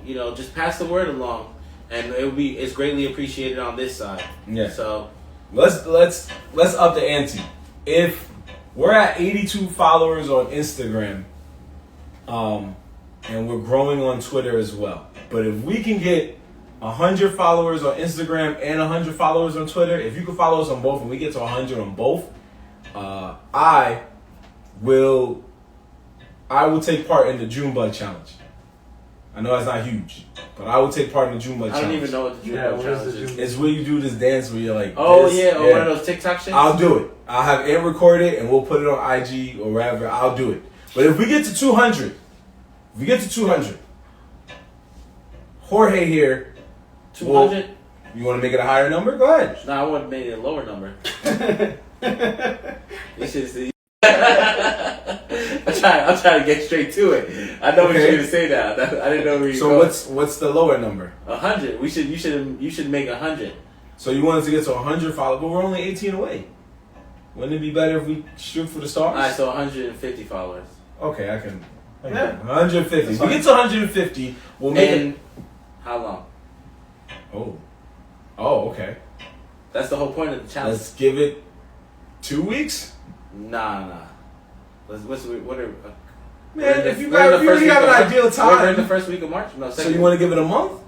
just pass the word along, and it's greatly appreciated on this side.
Yeah.
So
let's up the ante. If we're at 82 followers on Instagram, and we're growing on Twitter as well. But if we can get 100 followers on Instagram and 100 followers on Twitter, if you can follow us on both and we get to 100 on both, I will take part in the Junebug challenge. I know that's not huge, but I will take part in the Junebug challenge.
I don't even know what the Junebug challenge is.
It's where you do this dance where you're like,
one of those TikTok shits?
I'll do it. I'll have Ant record it and we'll put it on IG or wherever. I'll do it. But if we get to 200, Jorge here.
200?
You want to make it a higher number? Go ahead.
No, I want to make it a lower number. You should see. I'm trying to get straight to it. I know what you're gonna say now. I didn't know where you go.
So what's the lower number?
100. You should make 100.
So you want us to get to 100 followers, but we're only 18 away. Wouldn't it be better if we shoot for the stars?
Alright, so 150 followers.
Okay, I can 150. If we get to 150, we'll make it.
How long?
Oh, okay.
That's the whole point of the challenge.
Let's give it 2 weeks.
Nah. What are?
Man, if you already have an ideal time.
We're in the first week of March. No,
so you want to give it a month?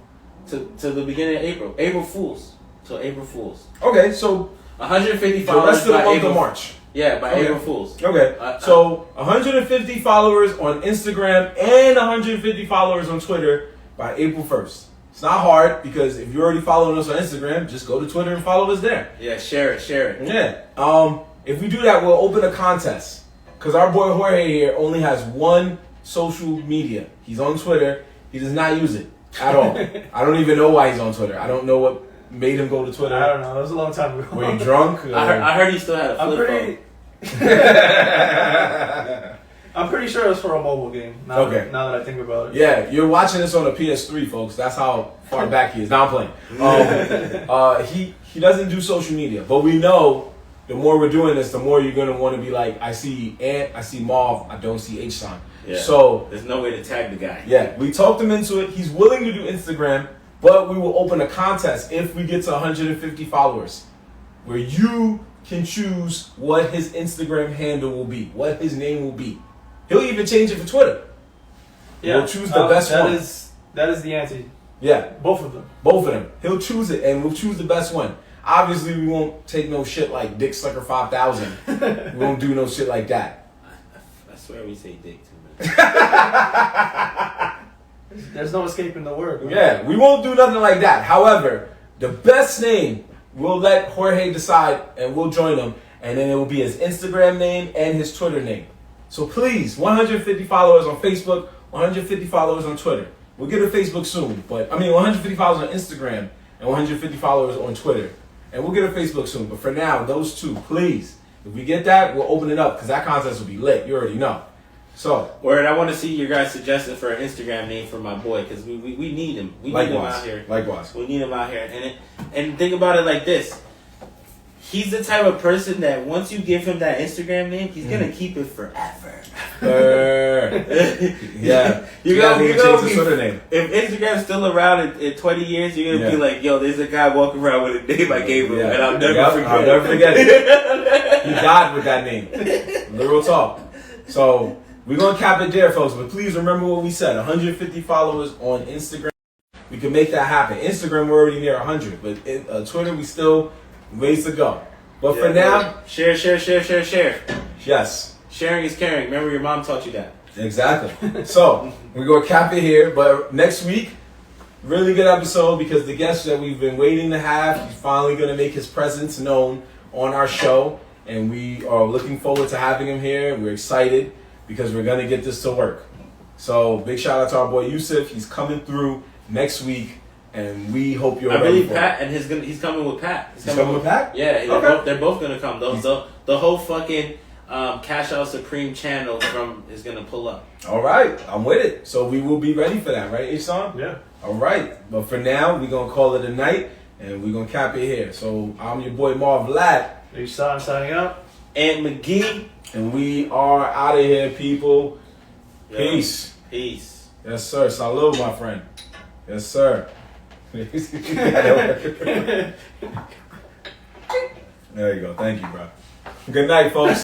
To the beginning of April. April Fools. So April Fools.
Okay, so
150 followers.
The rest of the month of March.
Yeah, by April Fools.
Okay, so 150 followers on Instagram and 150 followers on Twitter by April 1st. It's not hard because if you're already following us on Instagram, just go to Twitter and follow us there.
Yeah, share it.
Yeah. If we do that, we'll open a contest. Because our boy Jorge here only has one social media. He's on Twitter. He does not use it at all. I don't even know why he's on Twitter. I don't know what made him go to Twitter.
I don't know. It was a long time ago.
Were you drunk?
I heard he still had a flip phone.
I'm pretty sure it was for a mobile game. Now that I think about it.
Yeah, you're watching this on a PS3, folks. That's how far back he is. Now I'm playing. He doesn't do social media, but we know the more we're doing this, the more you're gonna want to be like, I see Ant, I see Marv, I don't see H-Sign.
Yeah.
So
there's no way to tag the guy.
Yeah, we talked him into it. He's willing to do Instagram, but we will open a contest if we get to 150 followers, where you can choose what his Instagram handle will be, what his name will be. He'll even change it for Twitter.
Yeah,
we'll choose the best one.
That is the ante.
Yeah,
both of them.
He'll choose it, and we'll choose the best one. Obviously, we won't take no shit like Dick Sucker 5000. We won't do no shit like that.
I swear we say dick too much.
There's no escaping the word. Man.
Yeah, we won't do nothing like that. However, the best name, we'll let Jorge decide, and we'll join him, and then it will be his Instagram name and his Twitter name. So please, 150 followers on Facebook, 150 followers on Twitter. We'll get a Facebook soon, 150 followers on Instagram and 150 followers on Twitter. And we'll get a Facebook soon. But for now, those two, please. If we get that, we'll open it up because that contest will be lit. You already know. So.
Word, I want to see your guys' suggestion for an Instagram name for my boy because we need him. We need him out here.
Likewise.
We need him out here. And think about it like this. He's the type of person that once you give him that Instagram name, he's going to keep it forever.
Yeah.
You know, if Instagram's still around in 20 years, you're going to be like, yo, there's a guy walking around with a name I gave him, and I'll never forget
it. He died with that name. Literal talk. So, we're going to cap it there, folks. But please remember what we said. 150 followers on Instagram. We can make that happen. Instagram, we're already near 100. But Twitter, we still ways to go. But for now...
Share.
Yes.
Sharing is caring. Remember your mom taught you that.
Exactly. So, we're going to cap it here. But next week, really good episode because the guest that we've been waiting to have, he's finally going to make his presence known on our show. And we are looking forward to having him here. We're excited because we're going to get this to work. So, big shout out to our boy Yusuf. He's coming through next week. And we hope you're ready for
Pat, and he's coming with Pat.
He's coming with Pat?
Yeah, they're both going to come. The whole fucking Cash Out Supreme channel is going to pull up.
All right. I'm with it. So we will be ready for that, right, Ihsan?
Yeah.
All right. But for now, we're going to call it a night, and we're going to cap it here. So I'm your boy Marv Vlad.
Ihsan signing up.
And McGee.
And we are out of here, people.
Yo,
Peace.
Peace.
Yes, sir. Salud, my friend. Yes, sir. There you go. Thank you, bro. Good night, folks.